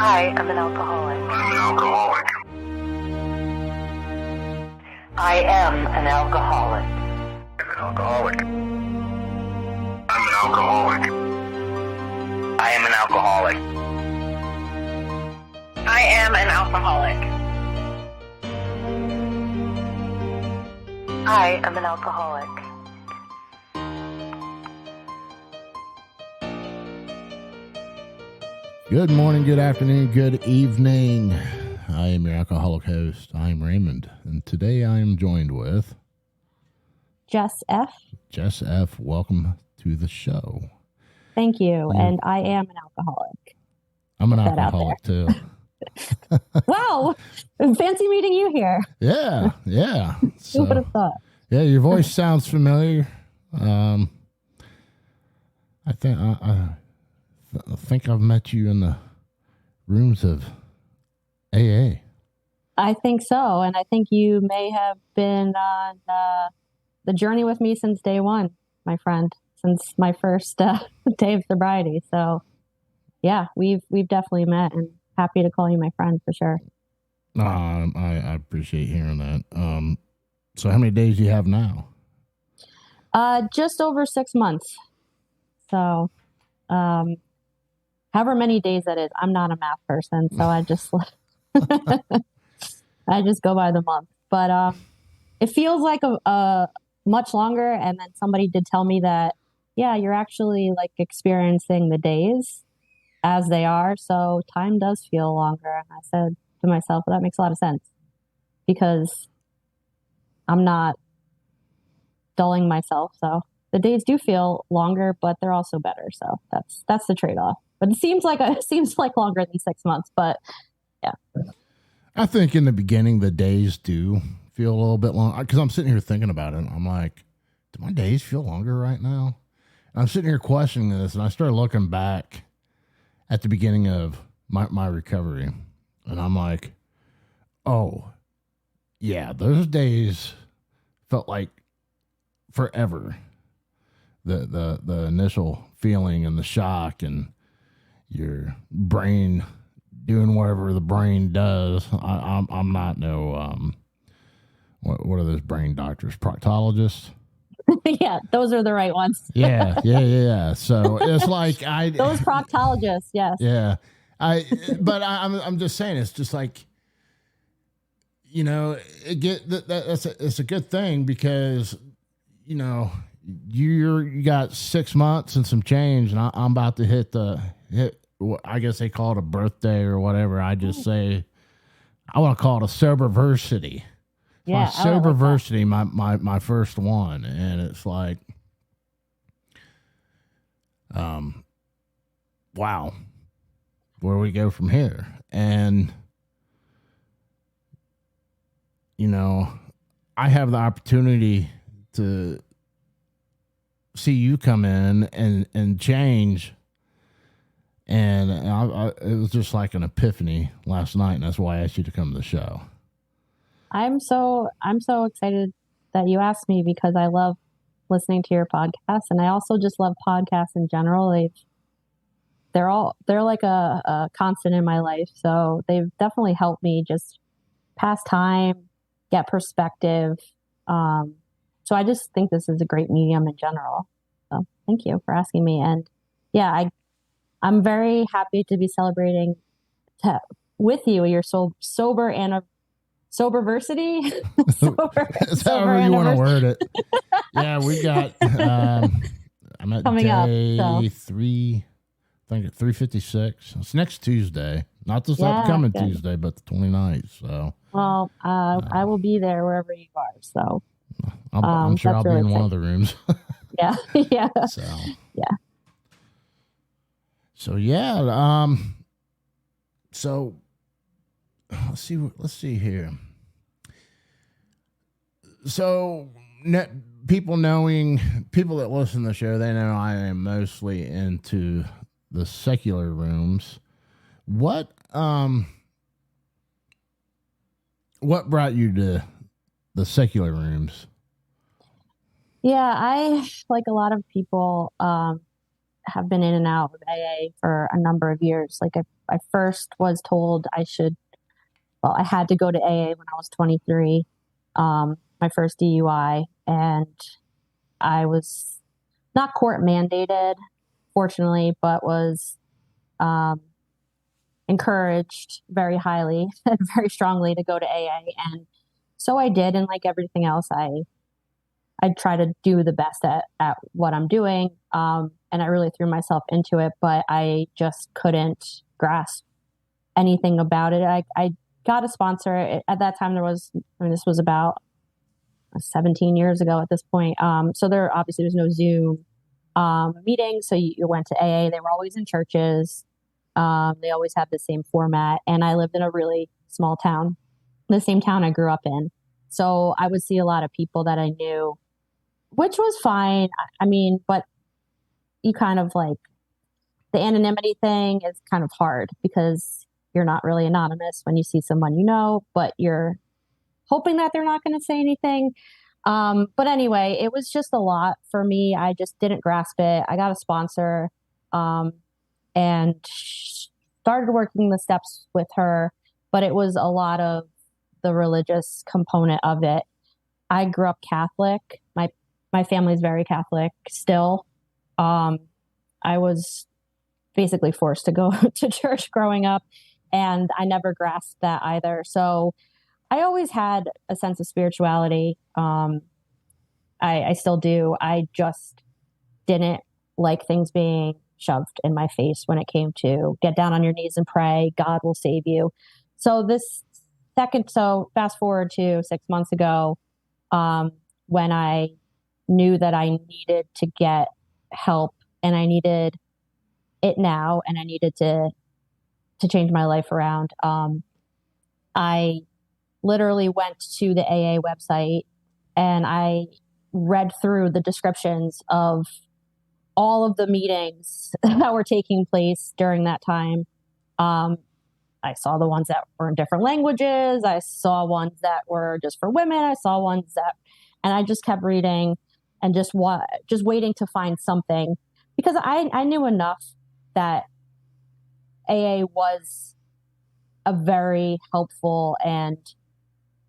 I am an alcoholic. I'm an alcoholic. I am an alcoholic. I'm an alcoholic. I'm an alcoholic. I am an alcoholic. I am an alcoholic. I am an alcoholic. Good morning, good afternoon, good evening. I am your alcoholic host. I am Raymond, and today I am joined with Jess F. Jess F. Welcome to the show. Thank you. And I am an alcoholic. I'm an alcoholic too. Wow. Fancy meeting you here. Yeah. Who would have thought? Yeah, your voice sounds familiar. I think I've met you in the rooms of AA. I think so. And I think you may have been on the journey with me since day one, my friend, since my first day of sobriety. So, yeah, we've definitely met, and happy to call you my friend for sure. I appreciate hearing that. So how many days do you have now? Just over 6 months. So, however many days that is, I'm not a math person, so I just I just go by the month. But it feels like a much longer. And then somebody did tell me that, yeah, you're actually like experiencing the days as they are. So time does feel longer. And I said to myself, well, that makes a lot of sense because I'm not dulling myself. So the days do feel longer, but they're also better. So that's the trade-off. But it seems like longer than 6 months. But yeah, I think in the beginning the days do feel a little bit long because I'm sitting here thinking about it. I'm like, do my days feel longer right now? And I'm sitting here questioning this, and I started looking back at the beginning of my recovery, and I'm like, oh, yeah, those days felt like forever. The initial feeling and the shock and your brain doing whatever the brain does. I'm not no what are those brain doctors? Proctologists? yeah, those are the right ones. Yeah. So it's like those proctologists, yes. Yeah. I'm just saying, it's just like, you know, it's a good thing because, you know, you got 6 months and some change, and I'm about to hit I guess they call it a birthday or whatever. I just say I want to call it a soberversity. Yeah, soberversity, my first one, and it's like, wow, where do we go from here? And you know, I have the opportunity to see you come in and change. And it was just like an epiphany last night, and that's why I asked you to come to the show. I'm so excited that you asked me because I love listening to your podcast, and I also just love podcasts in general. They're like a constant in my life, so they've definitely helped me just pass time, get perspective. So I just think this is a great medium in general. So thank you for asking me, and yeah, I'm very happy to be celebrating with you your sober and soberversity. However you want to word it. Yeah, we got. I'm at coming day up, so. 3. I think at 356. It's next Tuesday, not this upcoming Tuesday, but the 29th. So, well, I will be there wherever you are. So, I'm sure I'll be really in exciting. one of the rooms. Yeah. So, yeah. So yeah, so let's see here. So people that listen to the show, they know I am mostly into the secular rooms. What brought you to the secular rooms? Yeah, I, like a lot of people, have been in and out of AA for a number of years. Like I first was told I had to go to AA when I was 23, my first DUI, and I was not court mandated, fortunately, but was encouraged very highly and very strongly to go to AA. And so I did. And like everything else, I try to do the best at what I'm doing. And I really threw myself into it, but I just couldn't grasp anything about it. I got a sponsor at that time. This was about 17 years ago at this point. So there obviously was no Zoom meeting. So you went to AA. They were always in churches. They always had the same format. And I lived in a really small town, the same town I grew up in. So I would see a lot of people that I knew, which was fine. I mean, but you kind of like the anonymity thing is kind of hard because you're not really anonymous when you see someone you know, but you're hoping that they're not going to say anything. But anyway, it was just a lot for me. I just didn't grasp it. I got a sponsor and started working the steps with her, but it was a lot of the religious component of it. I grew up Catholic. My family's very Catholic still. I was basically forced to go to church growing up, and I never grasped that either. So I always had a sense of spirituality. I still do. I just didn't like things being shoved in my face when it came to get down on your knees and pray, God will save you. So fast forward to 6 months ago, when I knew that I needed to get help and I needed it now and I needed to change my life around. I literally went to the AA website and I read through the descriptions of all of the meetings that were taking place during that time. I saw the ones that were in different languages. I saw ones that were just for women. I saw ones and I just kept reading and just waiting to find something because I knew enough that AA was a very helpful and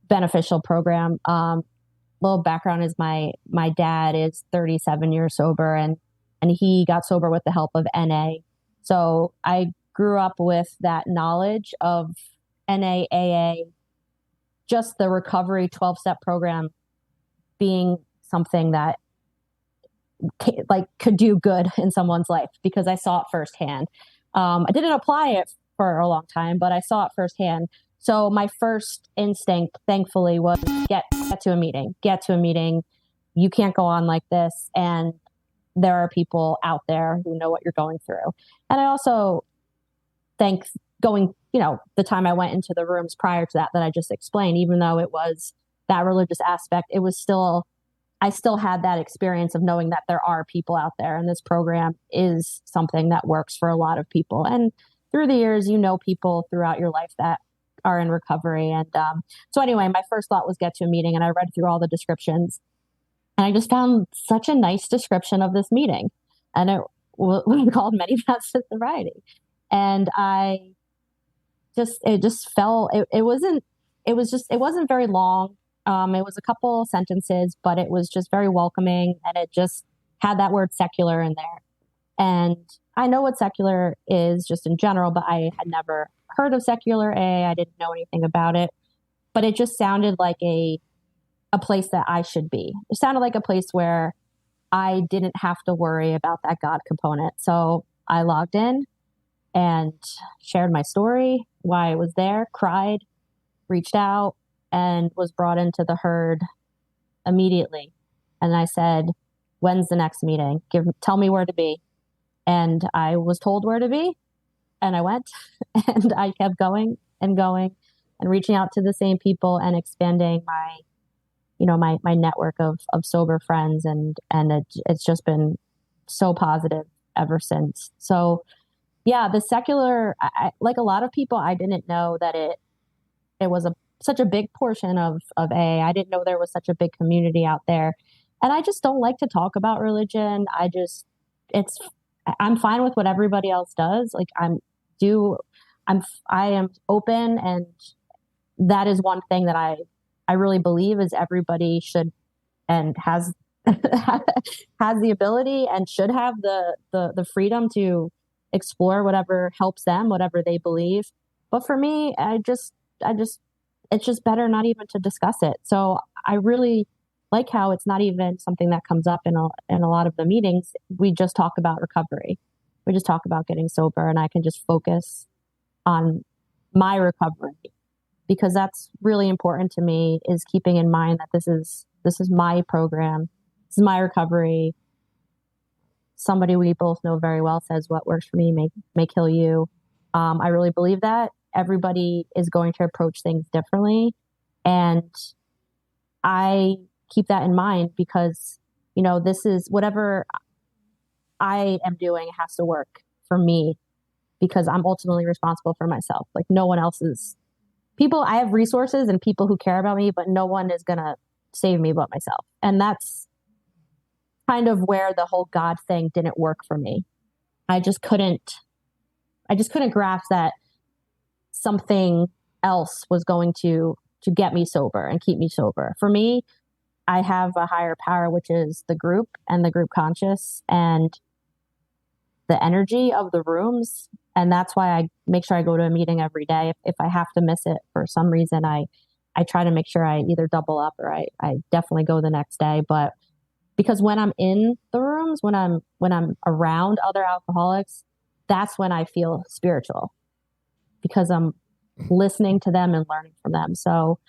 beneficial program. Little background is my dad is 37 years sober and he got sober with the help of NA. So I grew up with that knowledge of NA, AA, just the recovery 12-step program being something that could do good in someone's life because I saw it firsthand. I didn't apply it for a long time, but I saw it firsthand. So my first instinct, thankfully, was get to a meeting. You can't go on like this. And there are people out there who know what you're going through. And I also think the time I went into the rooms prior to that I just explained, even though it was that religious aspect, I still had that experience of knowing that there are people out there and this program is something that works for a lot of people. And through the years, people throughout your life that are in recovery. And so anyway, my first thought was get to a meeting and I read through all the descriptions and I just found such a nice description of this meeting. And it was called Many Paths to Sobriety. And it wasn't very long. It was a couple sentences, but it was just very welcoming and it just had that word secular in there. And I know what secular is just in general, but I had never heard of secular AA. I didn't know anything about it, but it just sounded like a place that I should be. It sounded like a place where I didn't have to worry about that God component. So I logged in and shared my story, why I was there, cried, reached out, and was brought into the herd immediately. And I said, when's the next meeting? Tell me where to be. And I was told where to be. And I went and I kept going and reaching out to the same people and expanding my network of sober friends. And it's just been so positive ever since. So yeah, the secular, like a lot of people, I didn't know that it was such a big portion of AA. I didn't know there was such a big community out there. And I just don't like to talk about religion. I'm fine with what everybody else does. Like I am open, and that is one thing that I really believe is everybody should and has has the ability and should have the freedom to explore whatever helps them, whatever they believe. But for me, I just it's just better not even to discuss it. So I really like how it's not even something that comes up in a lot of the meetings. We just talk about recovery. We just talk about getting sober, and I can just focus on my recovery, because that's really important to me, is keeping in mind that this is my program. This is my recovery. Somebody we both know very well says what works for me may kill you. I really believe that everybody is going to approach things differently. And I keep that in mind, because, this is whatever I am doing has to work for me, because I'm ultimately responsible for myself. Like, no one else is. I have resources and people who care about me, but no one is going to save me but myself. And that's kind of where the whole God thing didn't work for me. I just couldn't grasp that something else was going to get me sober and keep me sober. For me, I have a higher power, which is the group and the group conscious and the energy of the rooms. And that's why I make sure I go to a meeting every day. If I have to miss it for some reason, I try to make sure I either double up or I definitely go the next day. But because when I'm in the rooms, when I'm around other alcoholics, that's when I feel spiritual, because I'm listening to them and learning from them. So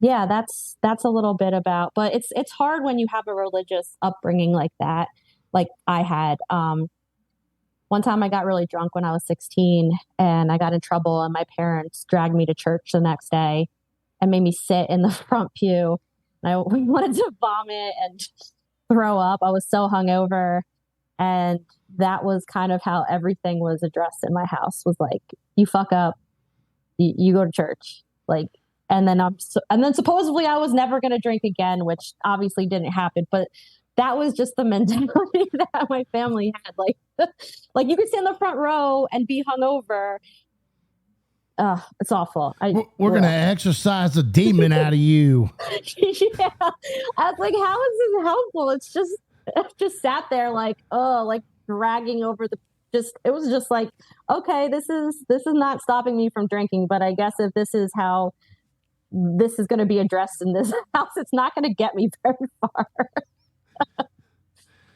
yeah, that's a little bit about, but it's hard when you have a religious upbringing like that, like I had. One time I got really drunk when I was 16, and I got in trouble, and my parents dragged me to church the next day and made me sit in the front pew. And I wanted to vomit and throw up. I was so hungover. And that was kind of how everything was addressed in my house, was like, you fuck up, you go to church. Like, and then supposedly I was never going to drink again, which obviously didn't happen. But that was just the mentality that my family had. Like you could sit in the front row and be hungover. It's awful. We're going to exorcise the demon out of you. Yeah. I was like, how is this helpful? It's just, I just sat there like dragging over it was just like, okay, this is not stopping me from drinking. But I guess if this is how this is going to be addressed in this house, it's not going to get me very far.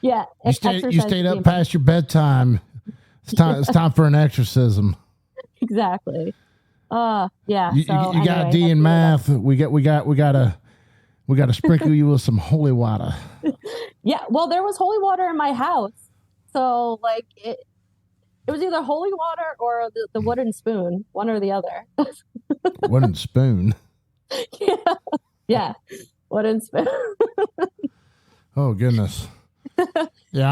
Yeah. You stayed up past your bedtime. It's time for an exorcism. Exactly. Yeah. You got D in math. We gotta sprinkle you with some holy water. Yeah. Well, there was holy water in my house. So like it was either holy water or the wooden spoon, one or the other. Wooden spoon. Yeah. Wooden spoon. Oh goodness. Yeah,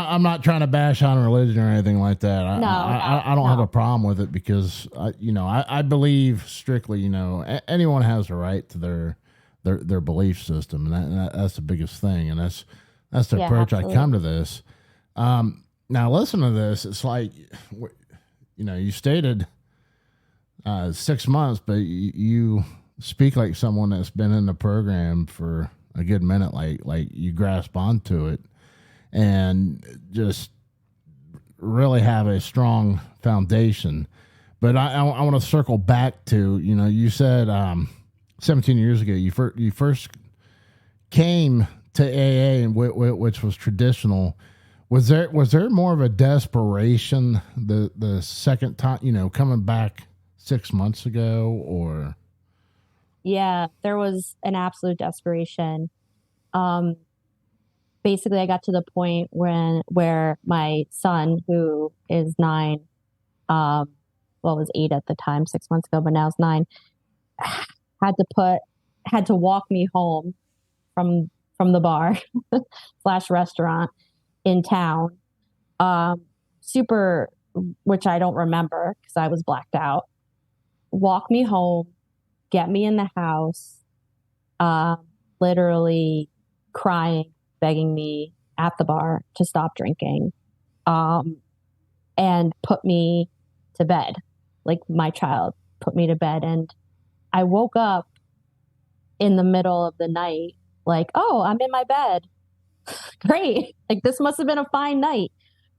I'm not trying to bash on religion or anything like that. I don't have a problem with it, because I believe strictly, anyone has a right to their belief system, and that's the biggest thing, and that's the approach absolutely. I come to this. Now listen to this. It's like, you stated 6 months, but you speak like someone that's been in the program for a good minute. Like you grasp onto it and just really have a strong foundation. But I want to circle back to, you said 17 years ago you first came to AA, which was traditional. Was there more of a desperation the second time, coming back 6 months ago, or? Yeah, there was an absolute desperation. Basically, I got to the point where my son, who is 9, was 8 at the time, 6 months ago, but now is 9, had to walk me home from the bar / restaurant in town. Super, which I don't remember because I was blacked out. Walk me home, get me in the house, literally crying, begging me at the bar to stop drinking. and put me to bed. Like my child put me to bed. And I woke up in the middle of the night, like, oh, I'm in my bed. Great. Like this must have been a fine night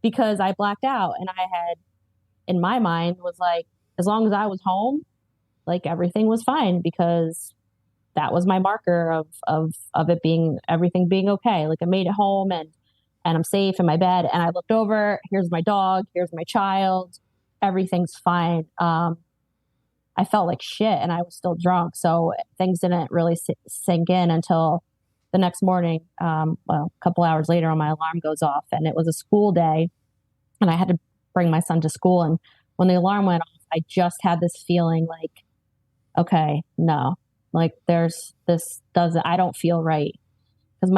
because I blacked out and I had, in my mind, was like, as long as I was home, like everything was fine because that was my marker of it being everything being okay. Like I made it home and I'm safe in my bed. And I looked over, here's my dog, here's my child, everything's fine. I felt like shit and I was still drunk. So things didn't really sink in until the next morning. Well, a couple hours later, my alarm goes off and it was a school day and I had to bring my son to school. And when the alarm went off, I just had this feeling like, okay, no, like I don't feel right. Cause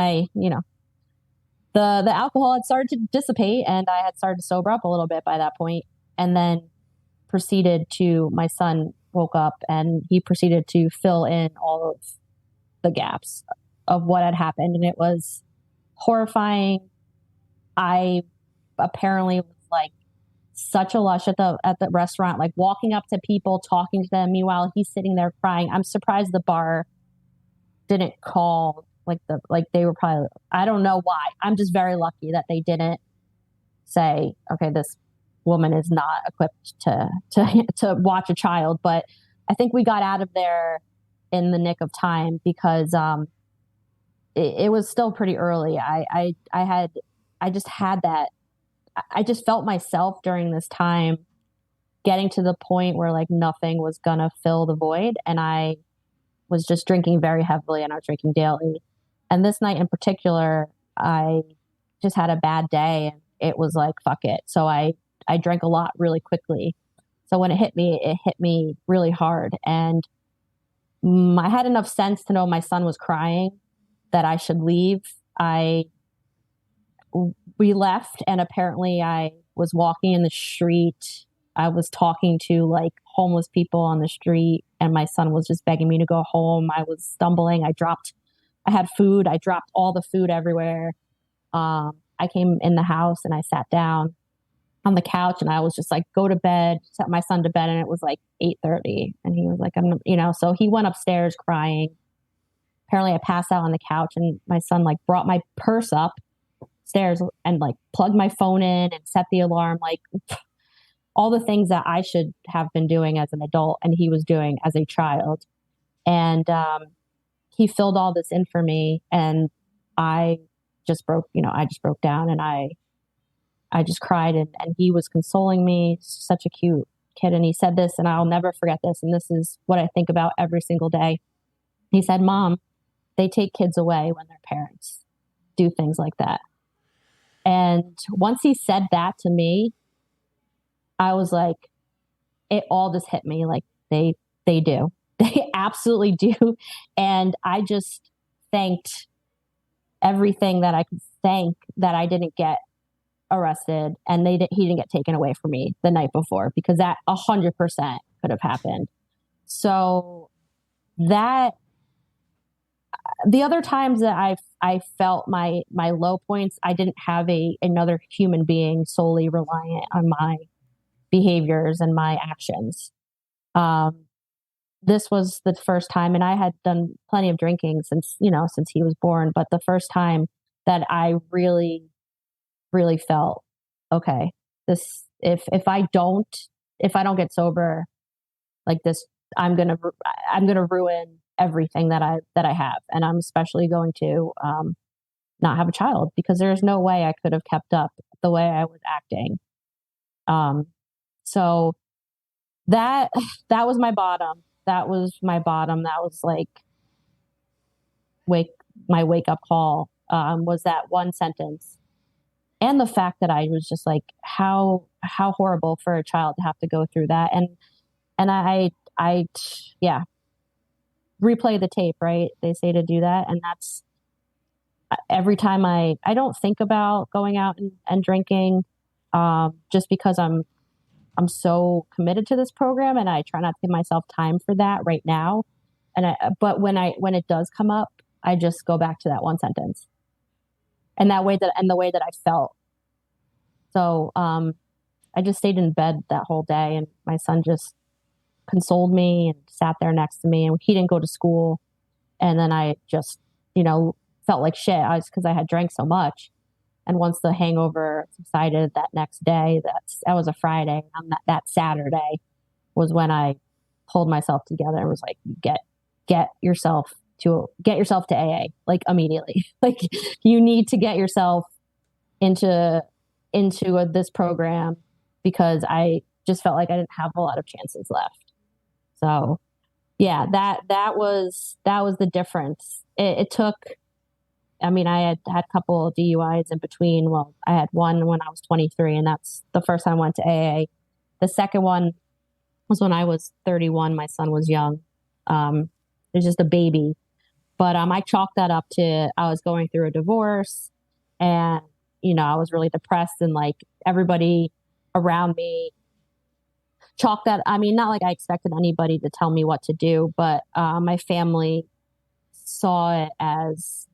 the alcohol had started to dissipate and I had started to sober up a little bit by that point. And then my son woke up and he proceeded to fill in all of the gaps of what had happened. And it was horrifying. I apparently was like such a lush at the restaurant, like walking up to people, talking to them. Meanwhile, he's sitting there crying. I'm surprised the bar didn't call they were probably, I don't know why. I'm just very lucky that they didn't say, okay, this woman is not equipped to watch a child. But I think we got out of there in the nick of time because it was still pretty early. I just felt myself during this time getting to the point where like nothing was gonna fill the void, and I was just drinking very heavily and I was drinking daily. And this night in particular, I just had a bad day and it was like, fuck it. So I drank a lot really quickly. So when it hit me really hard. And I had enough sense to know my son was crying, that I should leave. We left and apparently I was walking in the street. I was talking to like homeless people on the street and my son was just begging me to go home. I was stumbling. I had food. I dropped all the food everywhere. I came in the house and I sat down on the couch and I was just like, go to bed, set my son to bed. And it was like 8:30 and he was like, so he went upstairs crying. Apparently I passed out on the couch and my son like brought my purse up stairs and like plugged my phone in and set the alarm, like all the things that I should have been doing as an adult and he was doing as a child. And he filled all this in for me and I just broke down and I just cried and he was consoling me. Such a cute kid. And he said this, and I'll never forget this. And this is what I think about every single day. He said, Mom, they take kids away when their parents do things like that. And once he said that to me, I was like, it all just hit me. Like they do. They absolutely do. And I just thanked everything that I could thank that I didn't get arrested and he didn't get taken away from me the night before, because that 100% could have happened. So that the other times that I felt my low points, I didn't have another human being solely reliant on my behaviors and my actions. This was the first time, and I had done plenty of drinking since he was born, but the first time that I really, really felt, okay, this, if I don't get sober like this, I'm going to ruin everything that I have. And I'm especially going to, not have a child, because there's no way I could have kept up the way I was acting. So that was my bottom. That was my bottom. That was like my wake up call, was that one sentence. And the fact that I was just like, how horrible for a child to have to go through that. And I replay the tape, right? They say to do that. And that's every time I don't think about going out and drinking, just because I'm so committed to this program and I try not to give myself time for that right now. But when it does come up, I just go back to that one sentence and the way that I felt So I just stayed in bed that whole day, and my son just consoled me and sat there next to me, and he didn't go to school. And then I just, felt like shit. Because I had drank so much. And once the hangover subsided that next day, that was a Friday. On that Saturday was when I pulled myself together and was like, get yourself to AA, like immediately. Like you need to get yourself into this program, because I just felt like I didn't have a lot of chances left. So yeah, that was the difference. It took, I mean, I had a couple of DUIs in between. Well, I had one when I was 23, and that's the first time I went to AA. The second one was when I was 31. My son was young. It was just a baby. But I chalked that up to I was going through a divorce, and, I was really depressed, and like everybody around me chalked that. I mean, not like I expected anybody to tell me what to do, but my family saw it as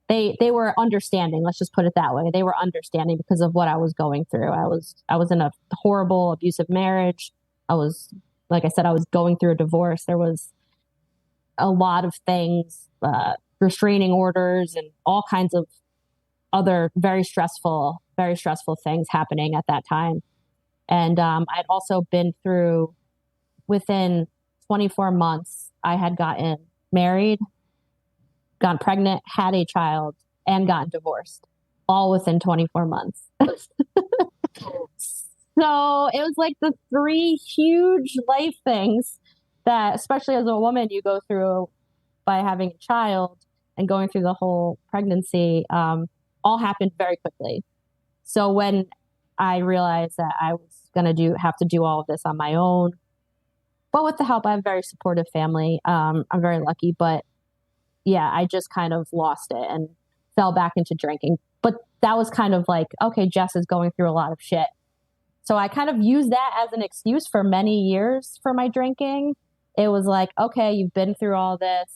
they were understanding. Let's just put it that way. They were understanding because of what I was going through. I was in a horrible, abusive marriage. Like I said, I was going through a divorce. There was a lot of things, restraining orders and all kinds of other very stressful things happening at that time. And I'd also been through, within 24 months, I had gotten married, gotten pregnant, had a child, and gotten divorced, all within 24 months. So it was like the three huge life things that, especially as a woman, you go through by having a child and going through the whole pregnancy, all happened very quickly. So when I realized that I was going to have to do all of this on my own, but with the help, I have a very supportive family. I'm very lucky, but yeah, I just kind of lost it and fell back into drinking. But that was kind of like, okay, Jess is going through a lot of shit. So I kind of used that as an excuse for many years for my drinking. It was like, okay, you've been through all this.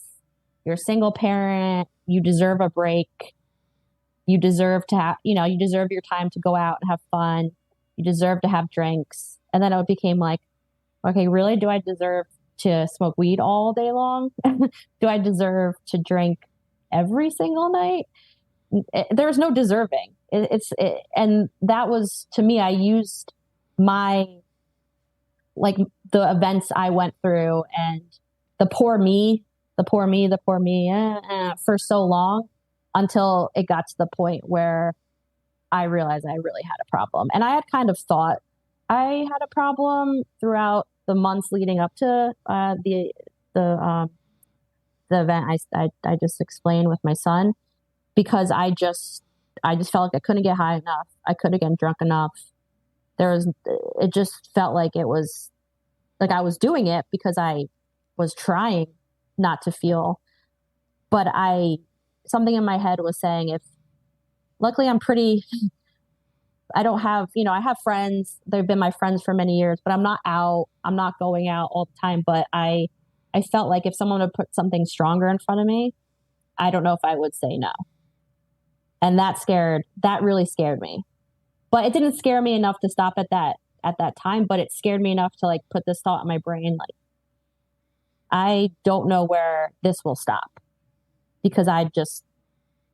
You're a single parent. You deserve a break. You deserve to have, you deserve your time to go out and have fun. You deserve to have drinks. And then it became like, okay, really? Do I deserve to smoke weed all day long? Do I deserve to drink every single night? There was no deserving. And that was, to me, I used like the events I went through and the poor me for so long, until it got to the point where I realized I really had a problem. And I had kind of thought I had a problem throughout the months leading up to the event I just explained with my son, because I just felt like I couldn't get high enough. I couldn't get drunk enough. It just felt like it was like I was doing it because I was trying not to feel, but something in my head was saying, luckily I'm pretty, I don't have, I have friends. They've been my friends for many years, but I'm not out. I'm not going out all the time. But I felt like if someone would put something stronger in front of me, I don't know if I would say no. And that really scared me. But it didn't scare me enough to stop at that time, but it scared me enough to like put this thought in my brain, like, I don't know where this will stop, because I'm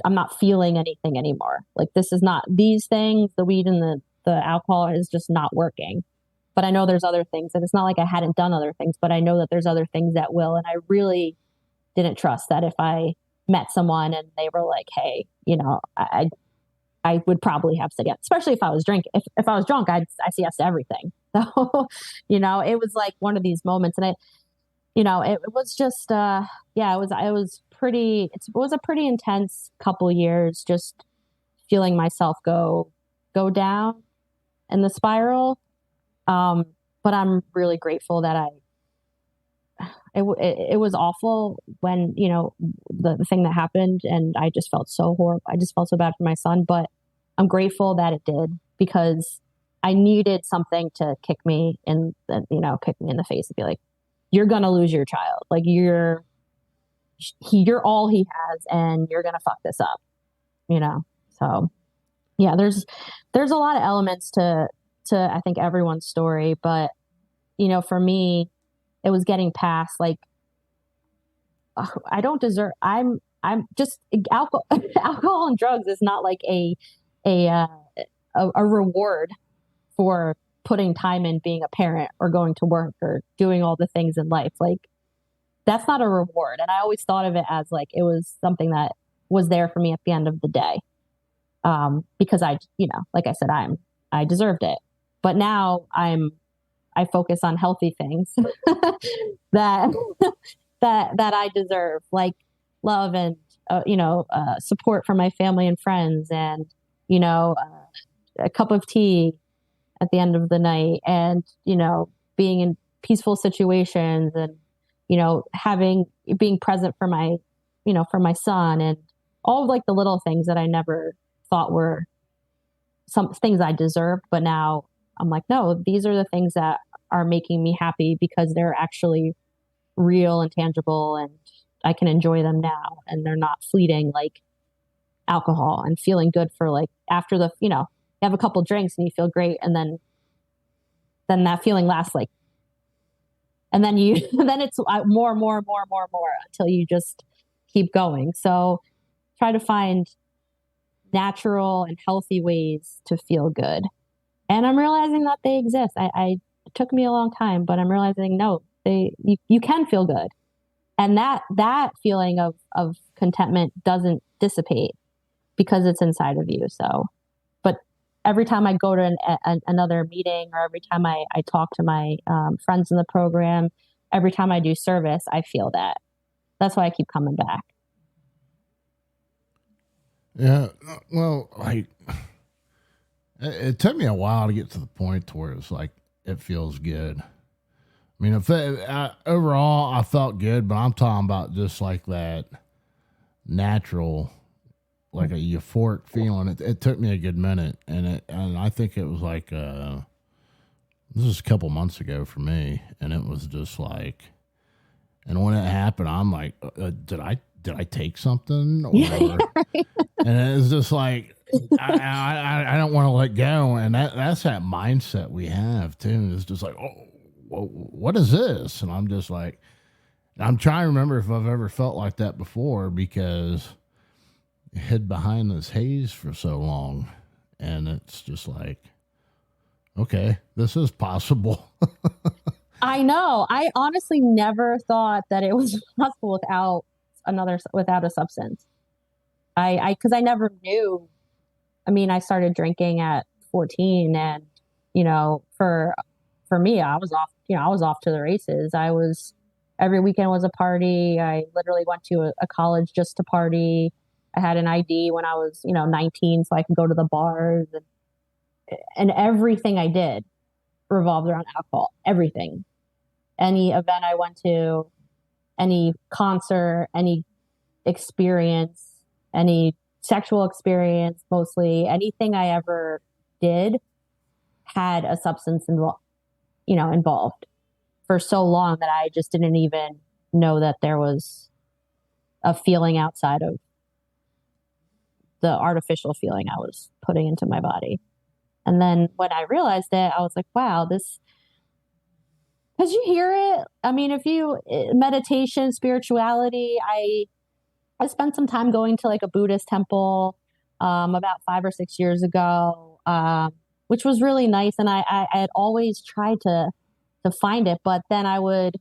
not feeling anything anymore. Like, this is not, these things, the weed and the alcohol is just not working. But I know there's other things, and it's not like I hadn't done other things, but I know that there's other things that will. And I really didn't trust that if I met someone and they were like, hey, I would probably have said yes, especially if I was drinking. If I was drunk, I'd say yes to everything. So, it was like one of these moments, and it was just, it was a pretty intense couple years, just feeling myself go down in the spiral. But I'm really grateful that it was awful when, the thing that happened, and I just felt so horrible. I just felt so bad for my son, but I'm grateful that it did, because I needed something to kick me in the face and be like, you're going to lose your child. Like, you're all he has, and you're going to fuck this up, so Yeah, there's a lot of elements to I think everyone's story, but for me, it was getting past like I don't deserve. I'm just alcohol. Alcohol and drugs is not like a uh, a reward for putting time in being a parent or going to work or doing all the things in life. Like that's not a reward. And I always thought of it as like it was something that was there for me at the end of the day. Because like I said, I deserved it. But now I focus on healthy things that that I deserve, like love and support from my family and friends, and a cup of tea at the end of the night, and being in peaceful situations, and being present for my son, and all of like the little things that I never thought were some things I deserved, but now I'm like, no, these are the things that are making me happy because they're actually real and tangible, and I can enjoy them now, and they're not fleeting like alcohol, and feeling good for like after you have a couple drinks and you feel great, and then that feeling lasts like, and then you then it's more until you just keep going. So try to find natural and healthy ways to feel good. And I'm realizing that they exist. It took me a long time, but I'm realizing no, you can feel good. And that feeling of contentment doesn't dissipate because it's inside of you. So, but every time I go to another meeting, or every time I talk to my friends in the program, every time I do service, I feel that. That's why I keep coming back. Yeah, well, like it took me a while to get to the point to where it's like it feels good. I mean, overall I felt good, but I'm talking about just like that natural, like a euphoric feeling. It took me a good minute, and I think it was like this was a couple months ago for me, and it was just like, and when it happened, I'm like, did I take something? Or, Yeah, right. And it's just like I don't want to let go, and that's that mindset we have too. It's just like, oh, what is this? And I'm just like, I'm trying to remember if I've ever felt like that before, because I hid behind this haze for so long, and it's just like, okay, this is possible. I know. I honestly never thought that it was possible without a substance. Because I never knew. I mean, I started drinking at 14, and for me, I was off to the races. Every weekend was a party. I literally went to a college just to party. I had an ID when I was 19, so I could go to the bars, and everything I did revolved around alcohol. Everything, any event I went to, any concert, any experience, any sexual experience, mostly anything I ever did had a substance involved for so long that I just didn't even know that there was a feeling outside of the artificial feeling I was putting into my body. And then when I realized it, I was like, wow, this, because you hear it. I mean, meditation, spirituality, I spent some time going to like a Buddhist temple about 5 or 6 years ago, which was really nice. And I had always tried to find it, but then I would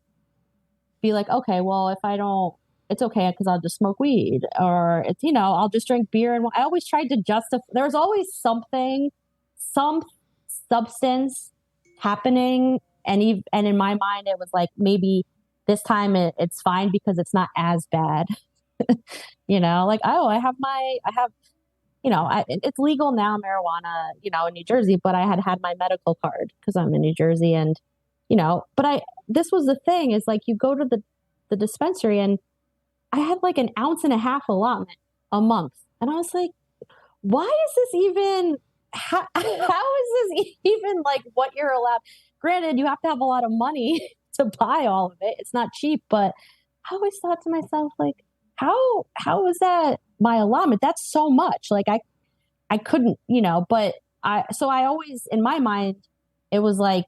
be like, okay, well, if I don't, it's okay because I'll just smoke weed, or it's, I'll just drink beer. And I always tried to justify. There was always some substance happening. And in my mind, it was like, maybe this time it's fine because it's not as bad. Like, oh, it's legal now, marijuana, in New Jersey, but I had my medical card because I'm in New Jersey, and, but this was the thing, is like, you go to the dispensary, and I had like an ounce and a half allotment a month. And I was like, why is this even, how is this even like what you're allowed? Granted, you have to have a lot of money to buy all of it. It's not cheap, but I always thought to myself, like, how is that my allotment? That's so much. Like, I couldn't, but I always, in my mind, it was like,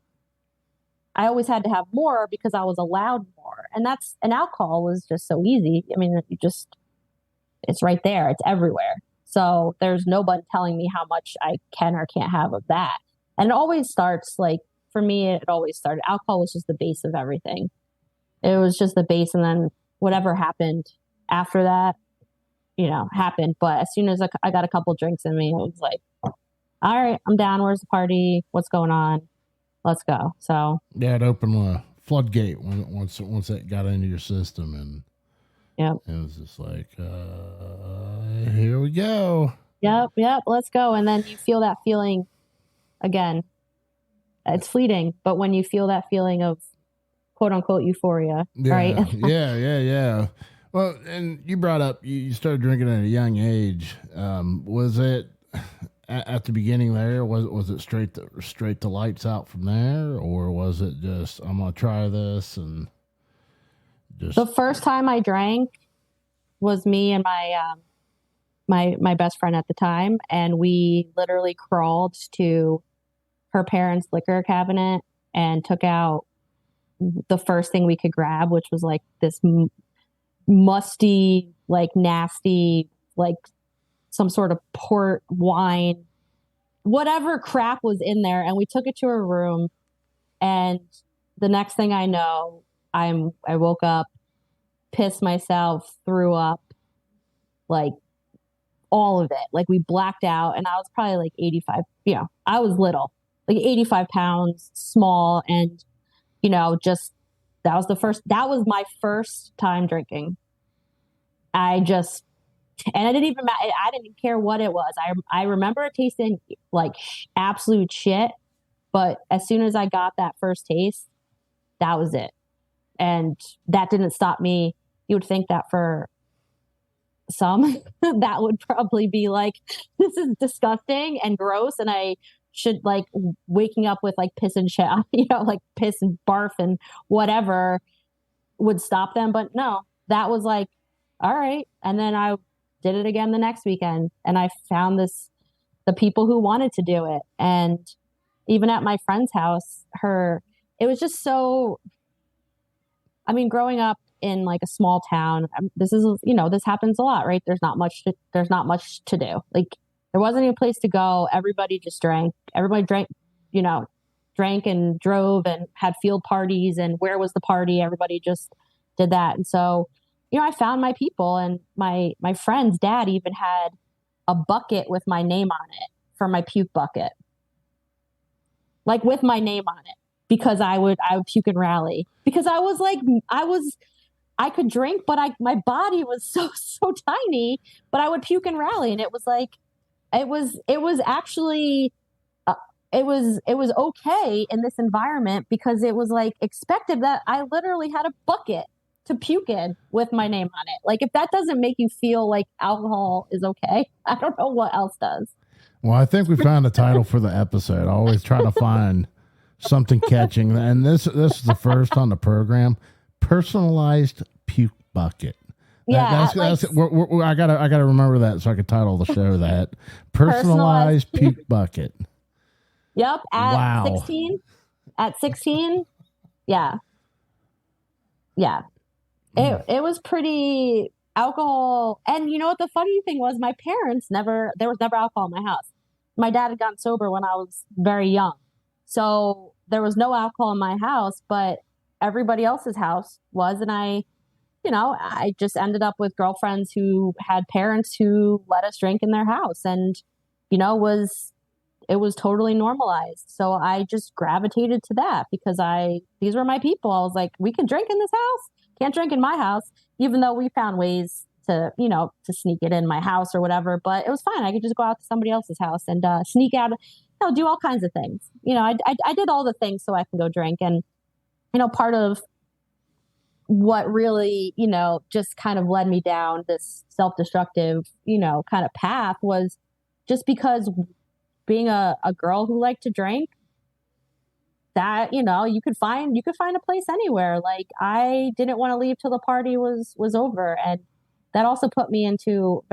I always had to have more because I was allowed more. And alcohol was just so easy. I mean, it's right there. It's everywhere. So there's nobody telling me how much I can or can't have of that. And it always starts like, for me, it always started. Alcohol was just the base of everything. It was just the base. And then whatever happened after that, happened. But as soon as I got a couple drinks in me, it was like, all right, I'm down. Where's the party? What's going on? Let's go. So yeah, it opened a floodgate once that got into your system, and yep. It was just like, here we go. Yep, let's go. And then you feel that feeling again. It's fleeting, but when you feel that feeling of quote unquote euphoria, right? yeah. Well, and you brought up you started drinking at a young age. Was it at the beginning there? Was it straight to lights out from there, or was it just I'm gonna try this and just the first time I drank was me and my best friend at the time, and we literally crawled to her parents' liquor cabinet and took out the first thing we could grab, which was like this musty, like nasty, like some sort of port wine, whatever crap was in there. And we took it to her room. And the next thing I know, I woke up, pissed myself, threw up, like all of it. Like we blacked out, and I was probably like 85. I was little, like 85 pounds, small, and that was my first time drinking. I didn't even I didn't care what it was. I remember it tasting like absolute shit, but as soon as I got that first taste, that was it. And that didn't stop me. You would think that for some, that would probably be like, this is disgusting and gross, and I should like waking up with like piss and shit, like piss and barf and whatever would stop them. But no, that was like, all right. And then I did it again the next weekend, and I found the people who wanted to do it. And even at my friend's house, it was just so, I mean, growing up in like a small town, this happens a lot, right? There's not much to do. Like there wasn't any place to go. Everybody just drank. Everybody drank, drank and drove and had field parties. And where was the party? Everybody just did that. And so, I found my people, and my friend's dad even had a bucket with my name on it for my puke bucket, like with my name on it, because I would puke and rally, because I was like, I could drink, but my body was so tiny, but I would puke and rally. And it was like, it was actually, it was okay in this environment, because it was like expected that I literally had a bucket to puke in with my name on it. Like if that doesn't make you feel like alcohol is okay, I don't know what else does. Well, I think we found a title for the episode. I always try to find something catching, and this is the first on the program. Personalized puke bucket. Yeah, I gotta remember that so I can title the show that personalized puke bucket. Yep. Wow. 16. At 16, yeah. It was pretty alcohol. And you know what the funny thing was? My parents there was never alcohol in my house. My dad had gotten sober when I was very young. So there was no alcohol in my house, but everybody else's house was. And I just ended up with girlfriends who had parents who let us drink in their house, and, it was totally normalized. So I just gravitated to that because these were my people. I was like, we can drink in this house. Can't drink in my house, even though we found ways to sneak it in my house or whatever. But it was fine. I could just go out to somebody else's house and sneak out, do all kinds of things. I did all the things so I can go drink. And, part of what really, just kind of led me down this self-destructive, kind of path was just because being a girl who liked to drink, that, you could find a place anywhere. Like I didn't want to leave till the party was over. And that also put me into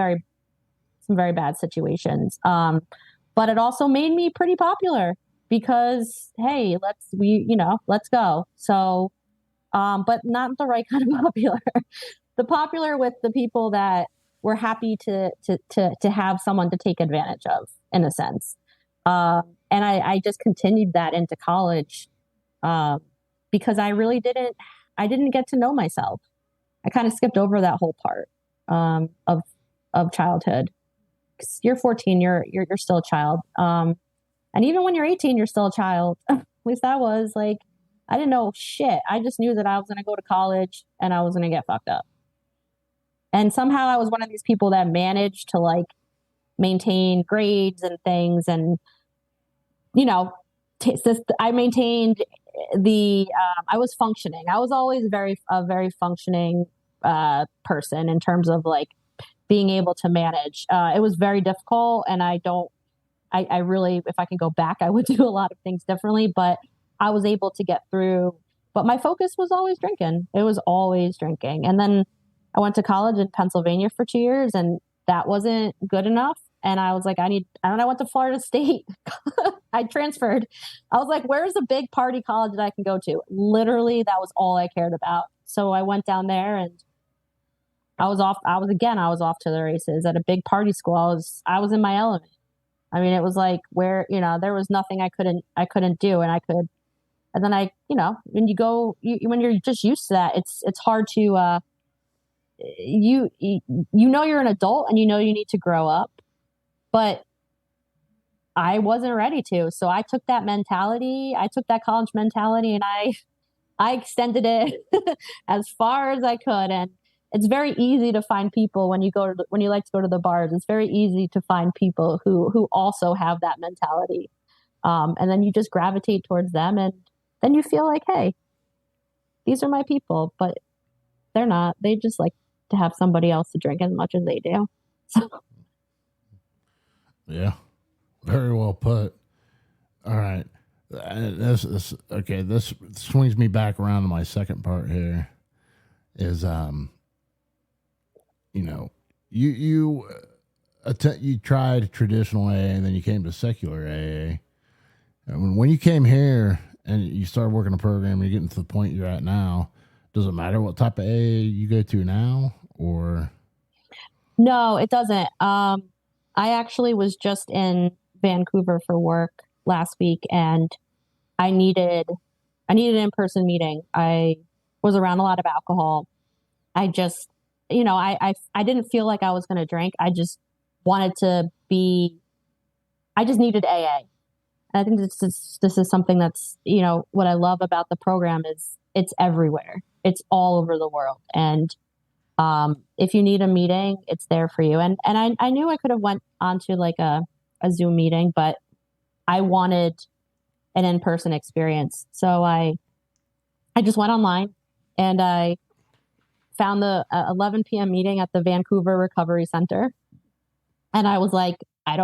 some very bad situations. But it also made me pretty popular because, hey, let's go. So, but not the right kind of popular. The popular with the people that were happy to have someone to take advantage of, in a sense. And I just continued that into college because I really didn't get to know myself. I kind of skipped over that whole part of childhood. 'Cause you're 14, you're still a child. And even when you're 18, you're still a child. At least I was. Like, I didn't know shit. I just knew that I was going to go to college and I was going to get fucked up. And somehow I was one of these people that managed to like maintain grades and things. And, you know, I maintained I was functioning. I was always a very functioning person in terms of like being able to manage. It was very difficult. And I really, if I can go back, I would do a lot of things differently, but I was able to get through. But my focus was always drinking. It was always drinking. And then I went to college in Pennsylvania for 2 years, and that wasn't good enough. And I was like, I went to Florida State. I transferred. I was like, where's a big party college that I can go to? Literally, that was all I cared about. So I went down there and I was off to the races at a big party school. I was in my element. I mean, it was like where, there was nothing I couldn't do. And then when when you're just used to that, it's hard to, you're an adult and you need to grow up, but I wasn't ready to. So I took that college mentality and I extended it as far as I could. And it's very easy to find people when you like to go to the bars. It's very easy to find people who also have that mentality. And then you just gravitate towards them, and then you feel like, hey, these are my people, but they're not. They just like to have somebody else to drink as much as they do. So. Yeah, very well put. All right. This swings me back around to my second part here is, you tried traditional AA and then you came to secular AA. And when you came here and you started working a program, you're getting to the point you're at now, does it matter what type of AA you go to now, or? No, it doesn't. I actually was just in Vancouver for work last week, and I needed an in-person meeting. I was around a lot of alcohol. I just, I didn't feel like I was going to drink. I just wanted to I just needed AA. And I think this is something that's, what I love about the program is it's everywhere. It's all over the world. And if you need a meeting, it's there for you. And I knew I could have went onto like a Zoom meeting, but I wanted an in-person experience. So I just went online and I found the 11 p.m. meeting at the Vancouver Recovery Center. And I was like, I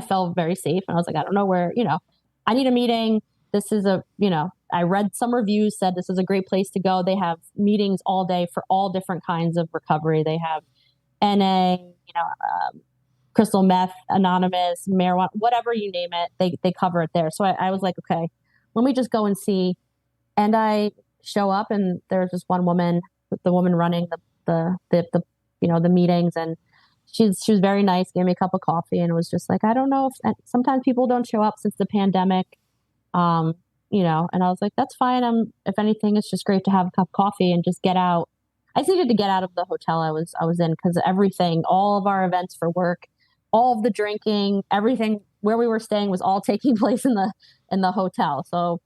felt very safe. And I was like, I don't know where, I need a meeting. This is I read some reviews, said this is a great place to go. They have meetings all day for all different kinds of recovery. They have NA, crystal meth, anonymous, marijuana, whatever you name it, they cover it there. So I was like, okay, let me just go and see. And I show up, and there's just one woman, the woman running the meetings, and she was very nice, gave me a cup of coffee, and it was just like, I don't know if sometimes people don't show up since the pandemic, and I was like, that's fine. If anything, it's just great to have a cup of coffee and just get out. I just needed to get out of the hotel I was in, because everything, all of our events for work, all of the drinking, everything where we were staying was all taking place in the hotel. So,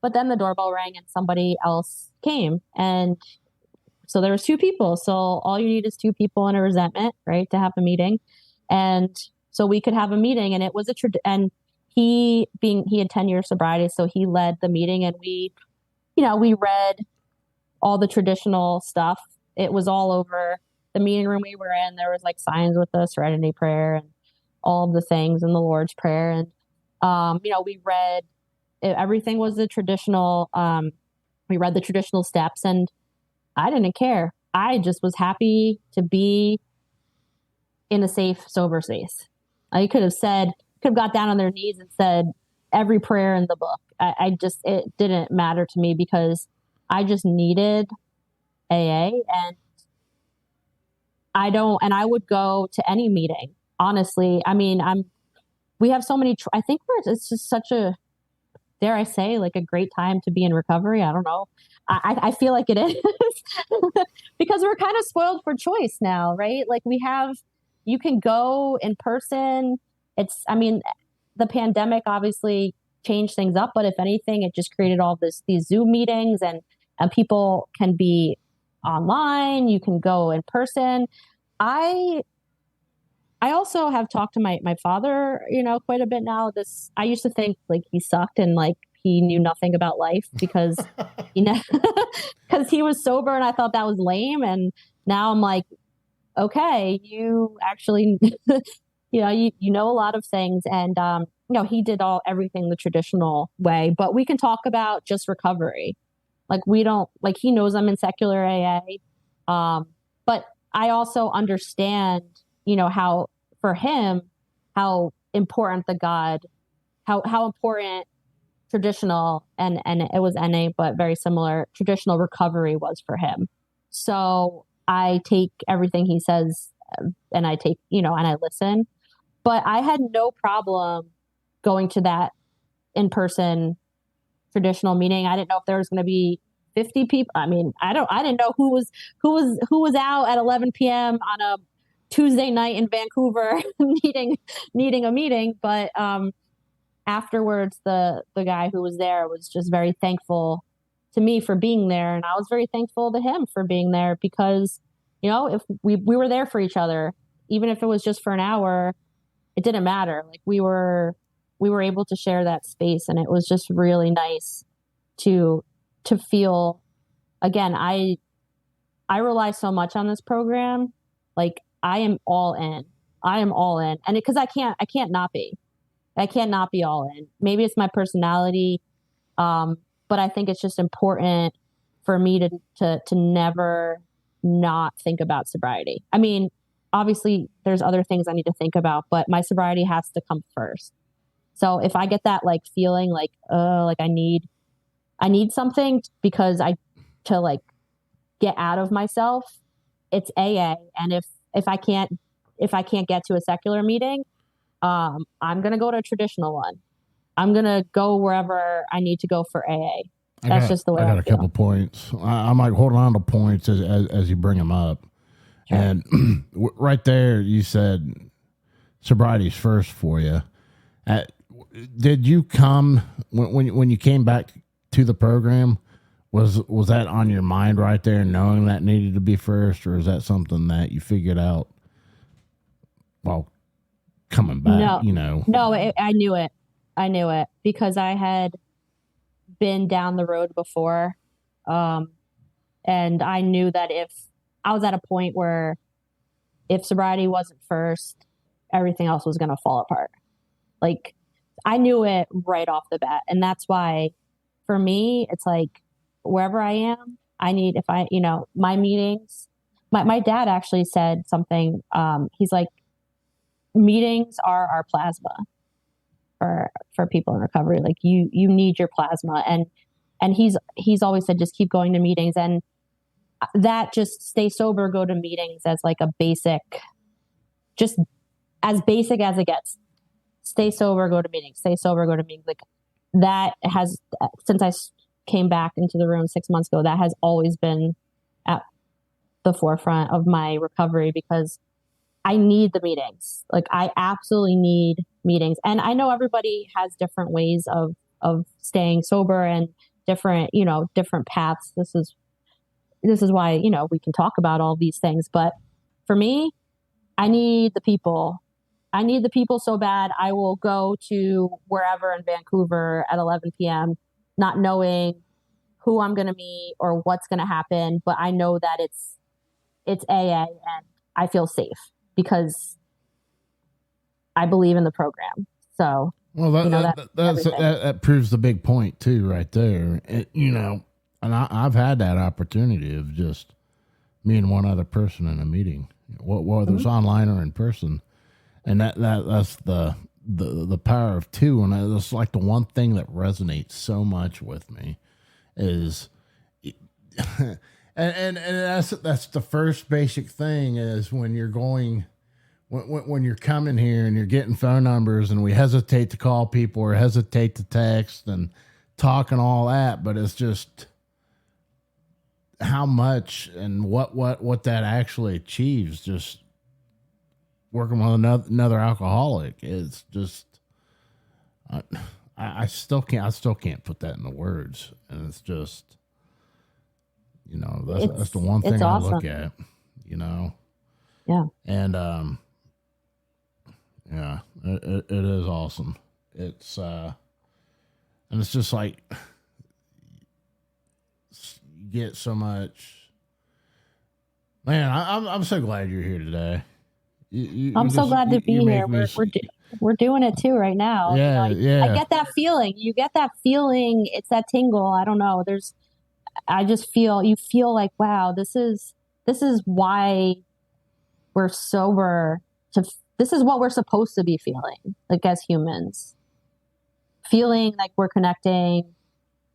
but then the doorbell rang and somebody else came, and so there was two people. So all you need is two people and a resentment, right, to have a meeting. And so we could have a meeting, and it was and he had 10 years sobriety. So he led the meeting, and we read all the traditional stuff. It was all over the meeting room we were in. There was like signs with the Serenity Prayer and all of the things, and the Lord's Prayer. And, we read, everything was the traditional, we read the traditional steps, and I didn't care. I just was happy to be in a safe, sober space. I could have got down on their knees and said every prayer in the book. It didn't matter to me because I just needed AA, and I would go to any meeting. Honestly, I mean, we have so many, I think it's just such a, dare I say, like a great time to be in recovery. I don't know. I feel like it is because we're kind of spoiled for choice now, right? Like you can go in person. The pandemic obviously changed things up, but if anything, it just created all these Zoom meetings and people can be online. You can go in person. I also have talked to my father, quite a bit now. I used to think like he sucked and like he knew nothing about life because, because he was sober and I thought that was lame. And now I'm like, okay, you actually, you know a lot of things. And, he did everything the traditional way, but we can talk about just recovery. Like he knows I'm in secular AA. But I also understand, how for him, how important how important traditional and it was NA, but very similar traditional recovery was for him. So I take everything he says and I take, and I listen, but I had no problem going to that in-person traditional meeting. I didn't know if there was going to be 50 people. I mean, I didn't know who was out at 11 p.m. on a Tuesday night in Vancouver needing a meeting. But afterwards, the guy who was there was just very thankful to me for being there. And I was very thankful to him for being there because, if we were there for each other, even if it was just for an hour, it didn't matter. Like we were able to share that space. And it was just really nice to feel, again, I rely so much on this program. Like I am all in. And because I can't not be all in. Maybe it's my personality. But I think it's just important for me to never not think about sobriety. I mean, obviously there's other things I need to think about, but my sobriety has to come first. So if I get that like feeling like, like I need something because to like get out of myself, it's AA. And if I can't get to a secular meeting, I'm going to go to a traditional one. I'm going to go wherever I need to go for AA. That's just the way I got a couple points. I'm like holding on to points as you bring them up. Sure. And right there, you said sobriety's first for you. Did you come when you came back to the program? Was that on your mind right there, knowing that needed to be first, or is that something that you figured out while coming back? No, I knew it. I knew it because I had been down the road before, and I knew that if I was at a point where if sobriety wasn't first, everything else was going to fall apart. Like I knew it right off the bat, and that's why for me it's like wherever I am, I need my meetings. My dad actually said something. He's like, meetings are our plasma for people in recovery. Like you need your plasma, and he's always said just keep going to meetings, and that just stay sober, go to meetings as like a basic, just as basic as it gets. Stay sober, go to meetings. Stay sober, go to meetings. Like that has, since I came back into the room 6 months ago, that has always been at the forefront of my recovery because I need the meetings. Like I absolutely need meetings. And I know everybody has different ways of staying sober and different paths. This is why, we can talk about all these things. But for me, I need the people. I need the people so bad. I will go to wherever in Vancouver at 11 p.m., not knowing who I'm going to meet or what's going to happen. But I know that it's AA and I feel safe because I believe in the program. So, well, that proves the big point too, right there. And I've had that opportunity of just me and one other person in a meeting, whether it's online or in person. And that's the power of two. And it's like the one thing that resonates so much with me is, and that's the first basic thing is when you're going, when you're coming here and you're getting phone numbers, and we hesitate to call people or hesitate to text and talk and all that, but it's just how much and what that actually achieves. Just working with another alcoholic is just, I still can't put that into words, and it's just, that's the one thing I look at, Yeah. And yeah, it is awesome. It's and it's just like you get so much. Man, I'm so glad you're here today. I'm so glad to be here. We're doing it too right now. Yeah, yeah. I get that feeling. You get that feeling. It's that tingle. I don't know. You feel like, wow, this is why we're sober. This is what we're supposed to be feeling, like as humans. Feeling like we're connecting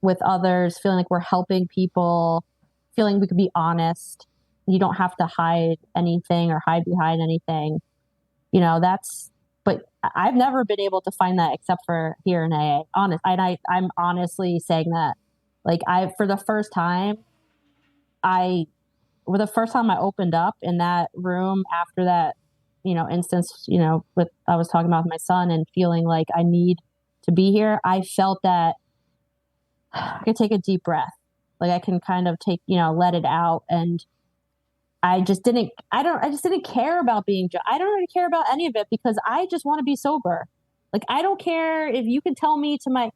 with others, feeling like we're helping people, feeling we could be honest. You don't have to hide anything or hide behind anything. But I've never been able to find that except for here in AA. I'm honestly saying that. Like for the first time I opened up in that room after that, instance, I was talking about with my son and feeling like I need to be here. I felt that I could take a deep breath. Like I can kind of let it out. And I just didn't care about I don't really care about any of it because I just want to be sober. Like, I don't care if you can tell me to my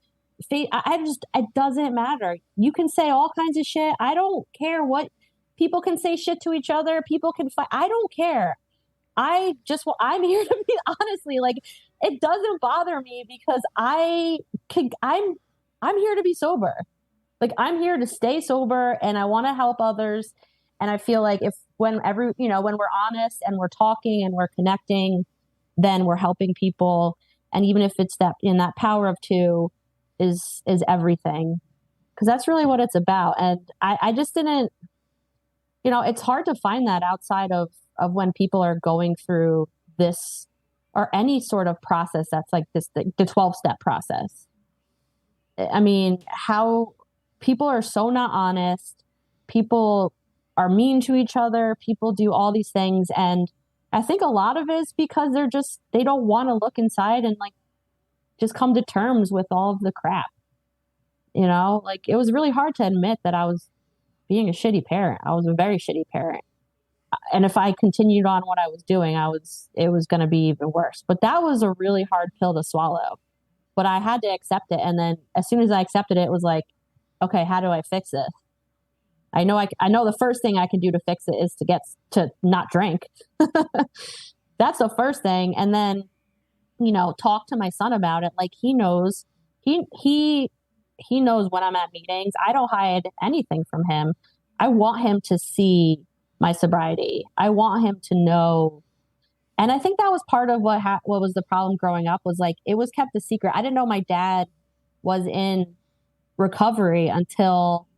face. It doesn't matter. You can say all kinds of shit. I don't care what people can say shit to each other. People can fight. I don't care. I'm here to be honestly, like, it doesn't bother me because I'm here to be sober. Like, I'm here to stay sober and I want to help others. And I feel like when we're honest and we're talking and we're connecting, then we're helping people. And even if it's that power of two is everything, because that's really what it's about. And I just didn't, it's hard to find that outside of when people are going through this or any sort of process that's like this, the 12-step process. I mean, how people are so not honest. People are mean to each other. People do all these things. And I think a lot of it is because they don't want to look inside and like just come to terms with all of the crap. Like, it was really hard to admit that I was being a shitty parent. I was a very shitty parent. And if I continued on what I was doing, it was going to be even worse. But that was a really hard pill to swallow. But I had to accept it. And then as soon as I accepted it, it was like, okay, how do I fix this? I know the first thing I can do to fix it is to not drink. That's the first thing. And then, talk to my son about it. Like, he knows, he knows when I'm at meetings. I don't hide anything from him. I want him to see my sobriety. I want him to know. And I think that was part of what was the problem growing up, was like, it was kept a secret. I didn't know my dad was in recovery until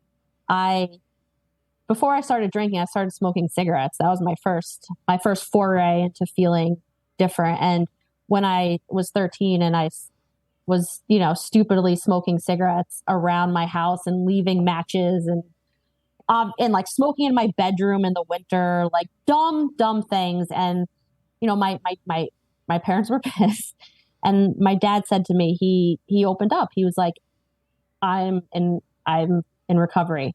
before I started drinking. I started smoking cigarettes. That was my first foray into feeling different. And when I was 13 and I was, stupidly smoking cigarettes around my house and leaving matches and like smoking in my bedroom in the winter, like dumb things. And, my parents were pissed. And my dad said to me, he opened up. He was like, I'm in recovery.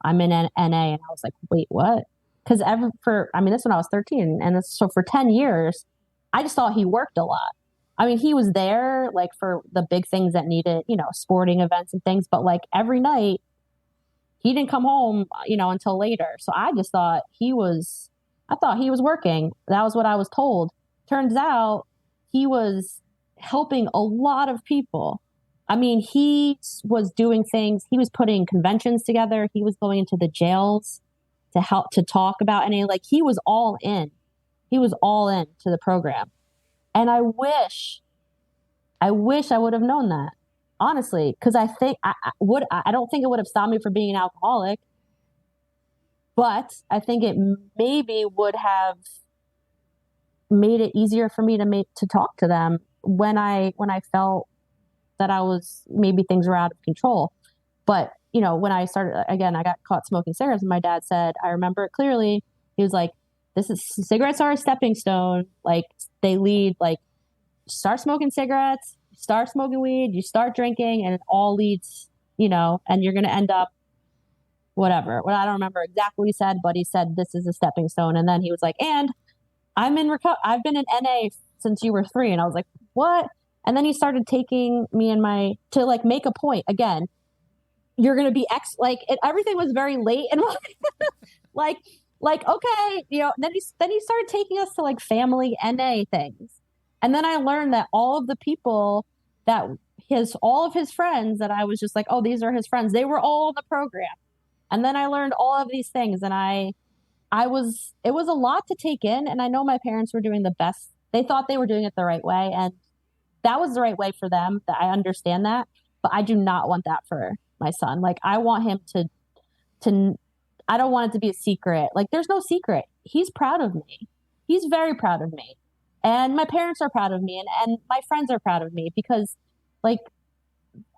I'm in NA. And I was like, wait, what? Because this when I was 13. And so for 10 years, I just thought he worked a lot. I mean, he was there like for the big things that needed, sporting events and things. But like every night, he didn't come home, until later. So I just thought he was working. That was what I was told. Turns out he was helping a lot of people. I mean, he was doing things. He was putting conventions together. He was going into the jails to help to talk about NA. Like, he was all in. He was all in to the program. And I wish I would have known that, honestly, because I think I don't think it would have stopped me from being an alcoholic, but I think it maybe would have made it easier for me to talk to them when I felt that I was, maybe things were out of control. But, you know, when I started, again, I got caught smoking cigarettes, and my dad said, I remember it clearly. He was like, cigarettes are a stepping stone. Like, they lead, like, start smoking cigarettes, start smoking weed, you start drinking, and it all leads, you know, and you're going to end up whatever. Well, I don't remember exactly what he said, but he said, this is a stepping stone. And then he was like, and I've been in NA since you were 3. And I was like, what? And then he started taking me to like make a point again. You're going to be everything was very late and like, okay, you know, then he started taking us to like family NA things. And then I learned that all of the people all of his friends that I was just like, oh, these are his friends, they were all in the program. And then I learned all of these things, and it was a lot to take in. And I know my parents were doing the best. They thought they were doing it the right way, and that was the right way for them. That I understand that, but I do not want that for my son. Like, I want him to I don't want it to be a secret. Like, there's no secret. He's proud of me. He's very proud of me. And my parents are proud of me, and my friends are proud of me, because like,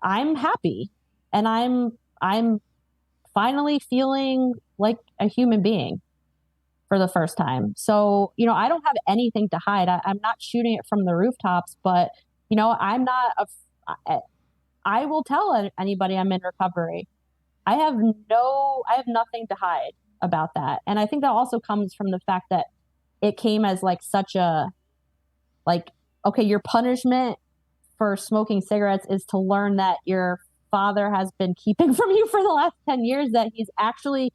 I'm happy, and I'm finally feeling like a human being for the first time. So, you know, I don't have anything to hide. I'm not shooting it from the rooftops, but, you know, I will tell anybody I'm in recovery. I have nothing to hide about that. And I think that also comes from the fact that it came as like such a, like, okay, your punishment for smoking cigarettes is to learn that your father has been keeping from you for the last 10 years, that he's actually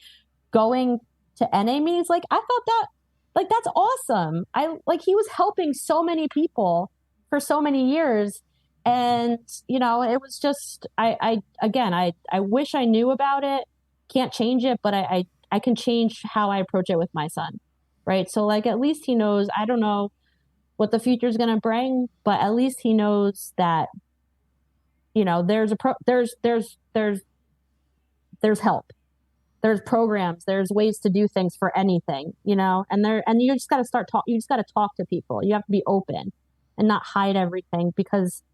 going to NA meetings. Like, I thought that, like, that's awesome. He was helping so many people for so many years. And, you know, it was just, I wish I knew about it. Can't change it, but I can change how I approach it with my son. Right. So, like, at least he knows. I don't know what the future is going to bring, but at least he knows that, you know, there's help, there's programs, there's ways to do things for anything, you know, and you just got to you just got to talk to people. You have to be open and not hide everything, because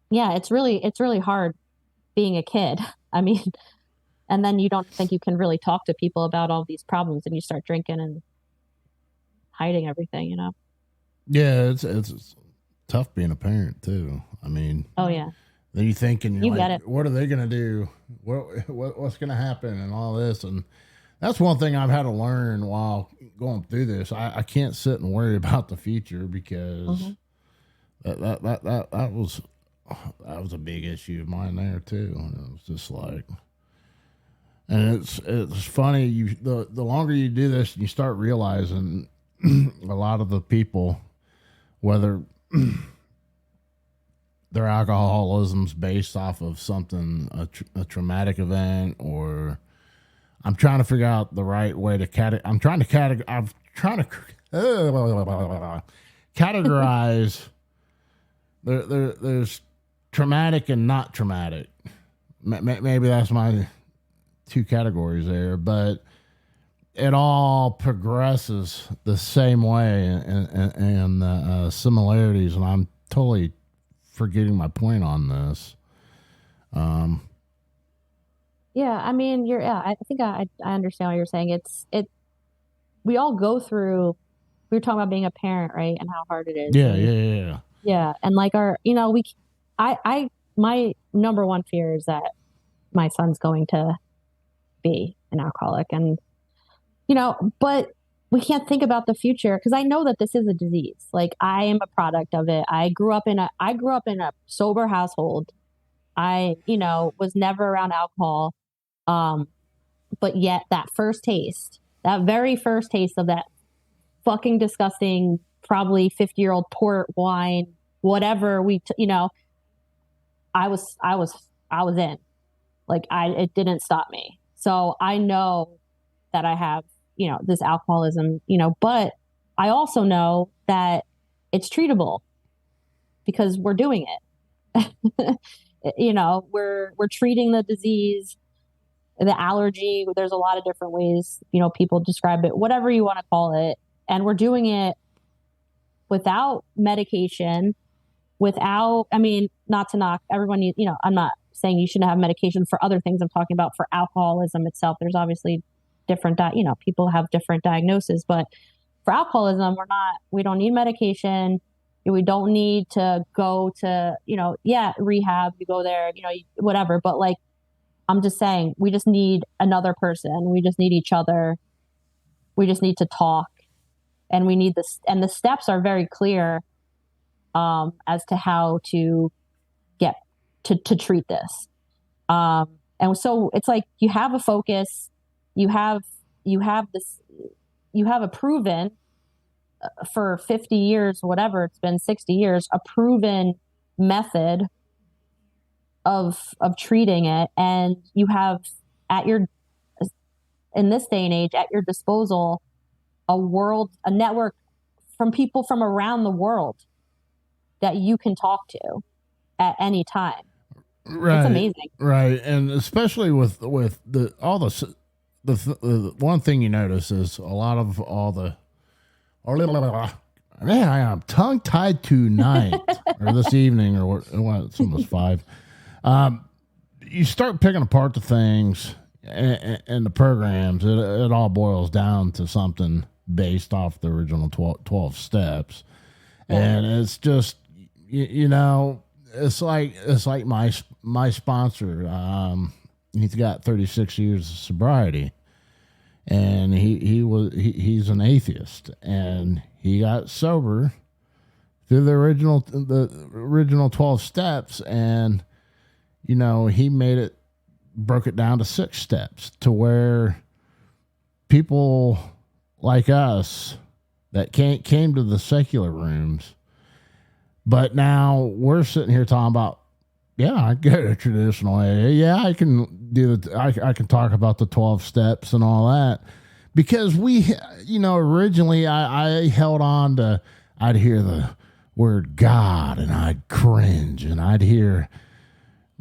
yeah, it's really hard being a kid. I mean, and then you don't think you can really talk to people about all these problems, and you start drinking and hiding everything, you know? Yeah. It's tough being a parent too. I mean, oh yeah. Then you're thinking, You get it. what are they going to do? What's going to happen and all this? And that's one thing I've had to learn while going through this. I can't sit and worry about the future, because that was a big issue of mine there too. And it was just like, and it's funny. The longer you do this, you start realizing a lot of the people, whether their alcoholism's based off of something, a traumatic event, or I'm trying to figure out the right way to categorize. There's traumatic and not traumatic. Maybe that's my 2 categories there, but it all progresses the same way, and similarities, and I'm totally forgetting my point on this. Yeah, I mean, I think I understand what you're saying. We all go through, we were talking about being a parent, right? And how hard it is. Yeah. Yeah. And like my number one fear is that my son's going to be an alcoholic, and, you know, but we can't think about the future, because I know that this is a disease. Like, I am a product of it. I grew up in a sober household. I, you know, was never around alcohol. But yet that very first taste of that fucking disgusting, probably 50-year-old port wine, whatever you know, I was in. Like, it didn't stop me. So I know that I have, you know, this alcoholism, you know, but I also know that it's treatable because we're doing it. You know, we're treating the disease, the allergy. There's a lot of different ways, you know, people describe it, whatever you want to call it. And we're doing it without medication, without, I mean, not to knock everyone, you know, I'm not saying you shouldn't have medication for other things. I'm talking about for alcoholism itself. There's obviously different, you know, people have different diagnoses, but for alcoholism, we don't need medication. We don't need to go to, you know, rehab, you go there, you know, whatever. But like, I'm just saying, we just need another person. We just need each other. We just need to talk, and we need this. And the steps are very clear as to how to get to treat this. And so it's like you have a focus, you have a proven for 50 years, whatever it's been, 60 years, a proven method of treating it. And you have in this day and age, at your disposal, a network from people from around the world that you can talk to at any time. Right. It's amazing. Right. And especially with the one thing you notice is a lot of all the, man, I am tongue tied tonight or this evening or what, it's almost 5. You start picking apart the things and the programs. It all boils down to something based off the original 12 steps. And it's just, you know, it's like my sponsor. He's got 36 years of sobriety, and he's an atheist, and he got sober through the original 12 steps, and you know, he broke it down to 6 steps to where people like us that came to the secular rooms. But now we're sitting here talking about, I get a traditional AA. Yeah, I can do I can talk about the 12 steps and all that. Because originally I held on to, I'd hear the word God and I'd cringe, and I'd hear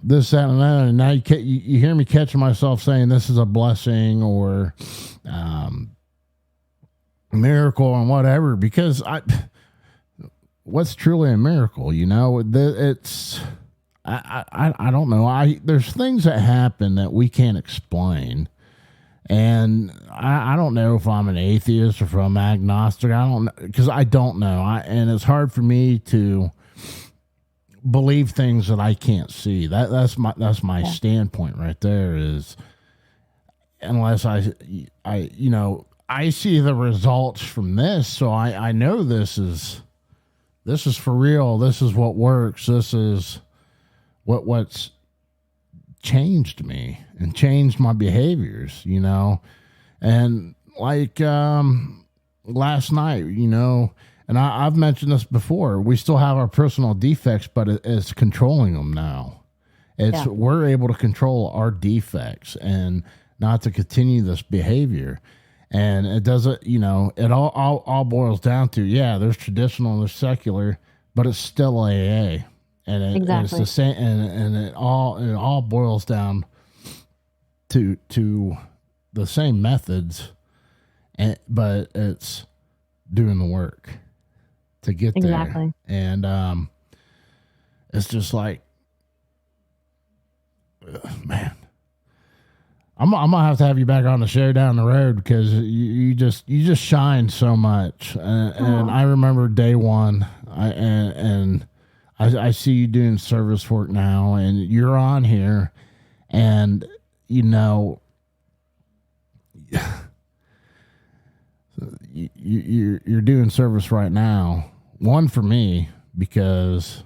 this, that, and that. And now you hear me catching myself saying this is a blessing or miracle and whatever, because what's truly a miracle? You know, it's, I don't know. There's things that happen that we can't explain. And I don't know if I'm an atheist or if I'm agnostic. I don't know, because I don't know. And it's hard for me to believe things that I can't see. That's my standpoint right there, is unless I see the results from this. So I know this is for real. This is what works. This is what's changed me and changed my behaviors, you know. And like last night, you know, and I've mentioned this before, we still have our personal defects, but it's controlling them now. We're able to control our defects and not to continue this behavior. And it doesn't, you know, it all boils down to, there's traditional and there's secular, but it's still AA. And exactly. And it's the same, and it all boils down to the same methods, but it's doing the work to get exactly. there. And it's just like, man, I'm gonna have to have you back on the show down the road, because you just shine so much. And I remember day one, I see you doing service work now, and you're on here, and you know, you're doing service right now. One, for me, because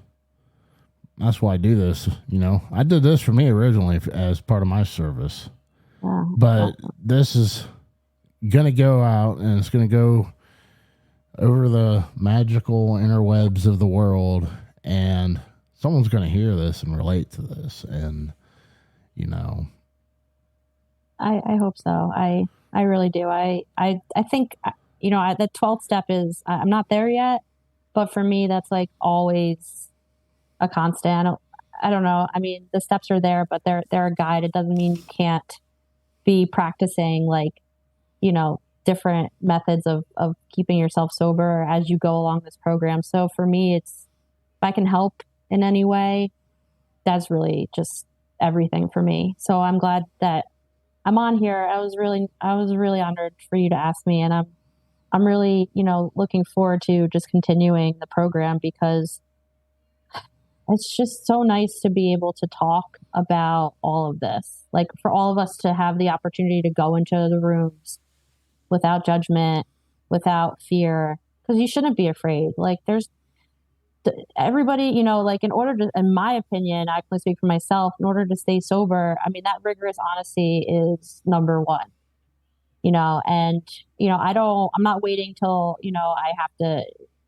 that's why I do this. You know, I did this for me originally as part of my service, but this is gonna go out, and it's gonna go over the magical interwebs of the world. And someone's going to hear this and relate to this. And, you know, I hope so. I really do. I think, the 12th step is, I'm not there yet, but for me, that's like always a constant. I don't know. I mean, the steps are there, but they're a guide. It doesn't mean you can't be practicing like, different methods of keeping yourself sober as you go along this program. So for me, it's, if I can help in any way, that's really just everything for me. So I'm glad that I'm on here. I was really honored for you to ask me, and I'm really, looking forward to just continuing the program, because it's just so nice to be able to talk about all of this. Like, for all of us to have the opportunity to go into the rooms without judgment, without fear, because you shouldn't be afraid. Like, there's everybody, like, in order to, in my opinion, I can speak for myself, in order to stay sober, I mean, that rigorous honesty is number one, and, I'm not waiting till, I have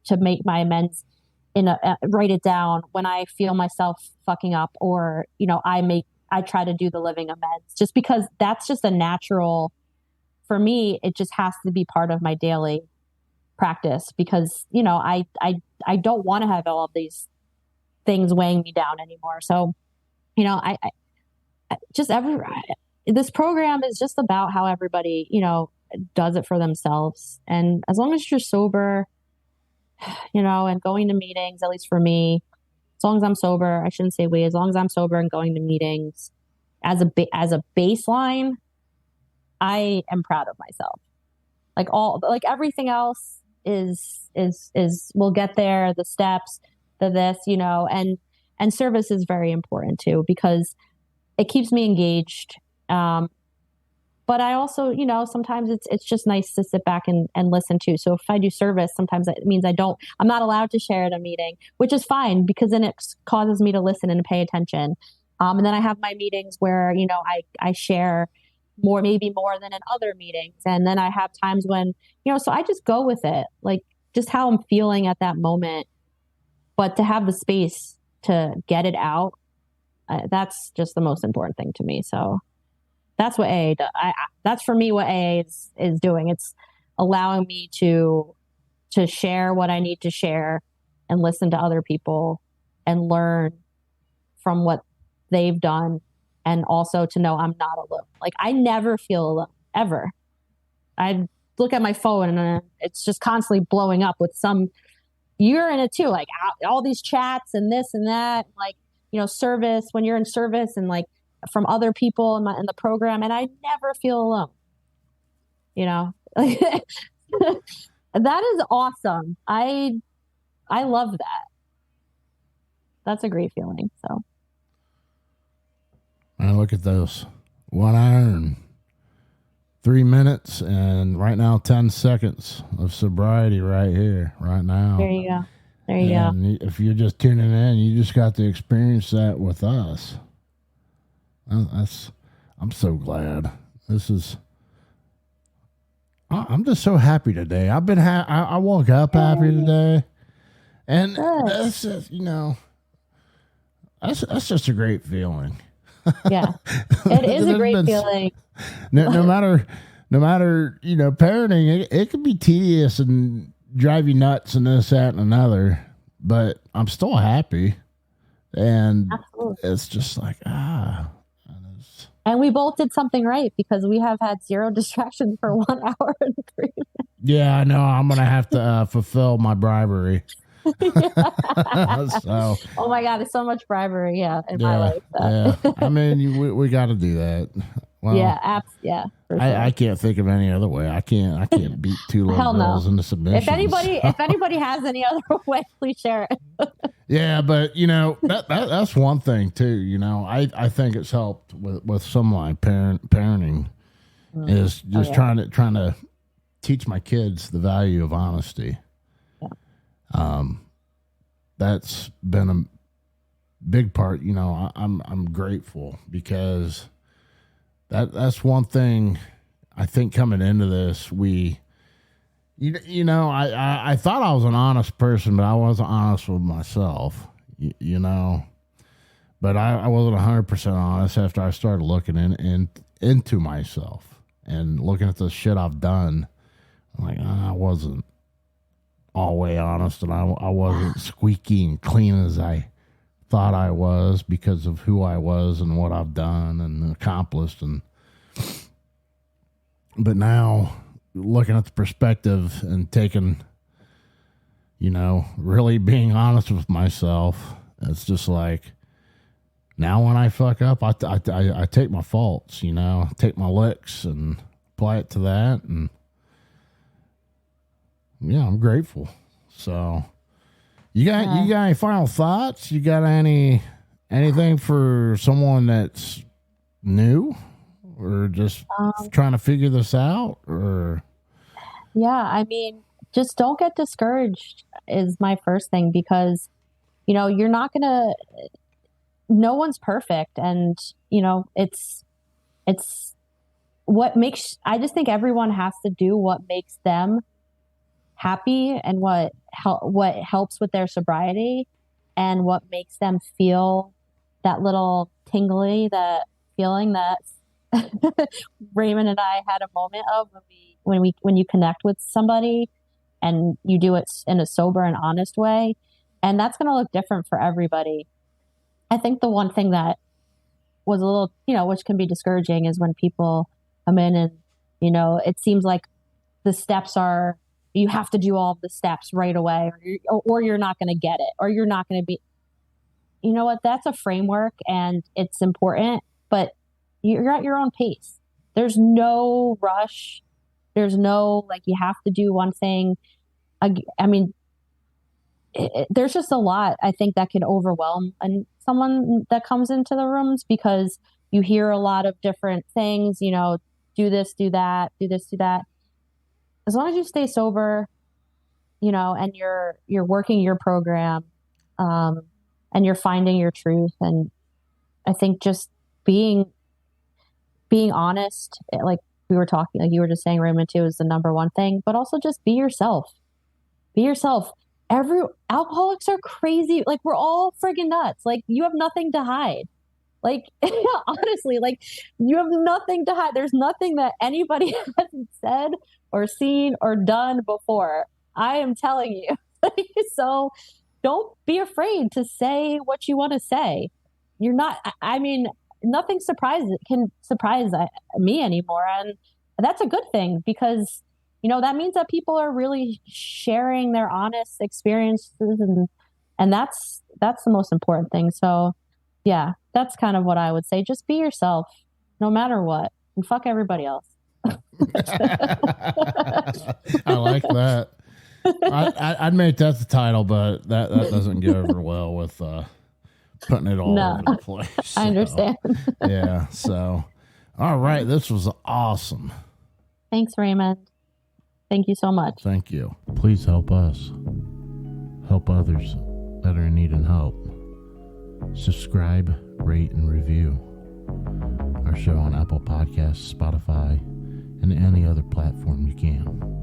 to make my amends write it down when I feel myself fucking up, or, I try to do the living amends, just because that's just a natural, for me, it just has to be part of my daily practice, because, I don't want to have all of these things weighing me down anymore. So, I just this program is just about how everybody, does it for themselves. And as long as you're sober, and going to meetings, at least for me, as long as I'm sober, I shouldn't say we, as long as I'm sober and going to meetings as a baseline, I am proud of myself. Like everything else is we'll get there, the steps, this, and service is very important too, because it keeps me engaged. But I also, sometimes it's just nice to sit back and listen to. So if I do service, sometimes it means I'm not allowed to share at a meeting, which is fine, because then it causes me to listen and pay attention. And then I have my meetings where, I share maybe more than in other meetings. And then I have times when, so I just go with it, like just how I'm feeling at that moment. But to have the space to get it out, that's just the most important thing to me. So that's what AA does. That's for me what AA is doing. It's allowing me to share what I need to share and listen to other people and learn from what they've done, and also to know I'm not alone. Like, I never feel alone, ever. I look at my phone and it's just constantly blowing up with you're in it too, like all these chats and this and that, like, service, when you're in service, and like from other people in the program, and I never feel alone. That is awesome. I love that. That's a great feeling. So. And look at those. 1 hour and 3 minutes, and right now 10 seconds of sobriety right here, right now. There you go. There you go. If you're just tuning in, you just got to experience that with us. I'm so glad. I'm just so happy today. I've been I woke up happy today, and that's just, that's just a great feeling. Yeah, it is a great feeling. No matter, parenting, it can be tedious and drive you nuts and this, that, and another, but I'm still happy. And Absolutely. It's just like, And we both did something right, because we have had 0 distractions for 1 hour and 3 minutes. Yeah, I know. I'm going to have to fulfill my bribery. So, oh my God, it's so much bribery, in my life. Yeah, I mean, we got to do that. Well, yeah. For sure. I can't think of any other way. I can't beat 2 little girls into submission. If anybody has any other way, please share it. Yeah, but that's one thing too. I think it's helped with some of my parenting is just trying to teach my kids the value of honesty. That's been a big part. I'm grateful, because that's one thing I think coming into this, I thought I was an honest person, but I wasn't honest with myself, but I wasn't 100% honest after I started looking into myself and looking at the shit I've done. I'm like, wasn't all the way honest, and I wasn't squeaky and clean as I thought I was because of who I was and what I've done and accomplished. But now, looking at the perspective and taking, really being honest with myself, it's just like, now when I fuck up, I take my faults, take my licks and apply it to that. And yeah, I'm grateful. So you got any final thoughts? You got anything for someone that's new or just trying to figure this out? Or Yeah, just don't get discouraged is my first thing, because you're not gonna, no one's perfect, and it's what makes, I just think everyone has to do what makes them happy and what helps with their sobriety and what makes them feel that little tingly, that feeling that Raymond and I had a moment of when you connect with somebody and you do it in a sober and honest way. And that's going to look different for everybody. I think the one thing that was a little, which can be discouraging, is when people come in and, it seems like the steps are, you have to do all of the steps right away, or you're not going to get it, or you're not going to be, you know what, that's a framework and it's important, but you're at your own pace. There's no rush. There's no, you have to do one thing. There's just a lot, I think, that can overwhelm someone that comes into the rooms, because you hear a lot of different things, do this, do that, do this, do that. As long as you stay sober, and you're working your program, and you're finding your truth. And I think just being honest, like we were talking, like you were just saying, Raymond, too, is the number one thing, but also just be yourself. Be yourself. Alcoholics are crazy. We're all friggin' nuts. You have nothing to hide. Honestly, you have nothing to hide. There's nothing that anybody hasn't said or seen or done before. I am telling you. So don't be afraid to say what you want to say. You're not, nothing can surprise me anymore. And that's a good thing, because, that means that people are really sharing their honest experiences, and that's the most important thing. So yeah, that's kind of what I would say. Just be yourself no matter what, and fuck everybody else. I like that. I'd make that the title, but that doesn't go over well with putting it all over the place. So, I understand. Yeah. So, all right. This was awesome. Thanks, Raymond. Thank you so much. Thank you. Please help us. Help others that are in need of help. Subscribe, rate, and review our show on Apple Podcasts, Spotify, and any other platform you can.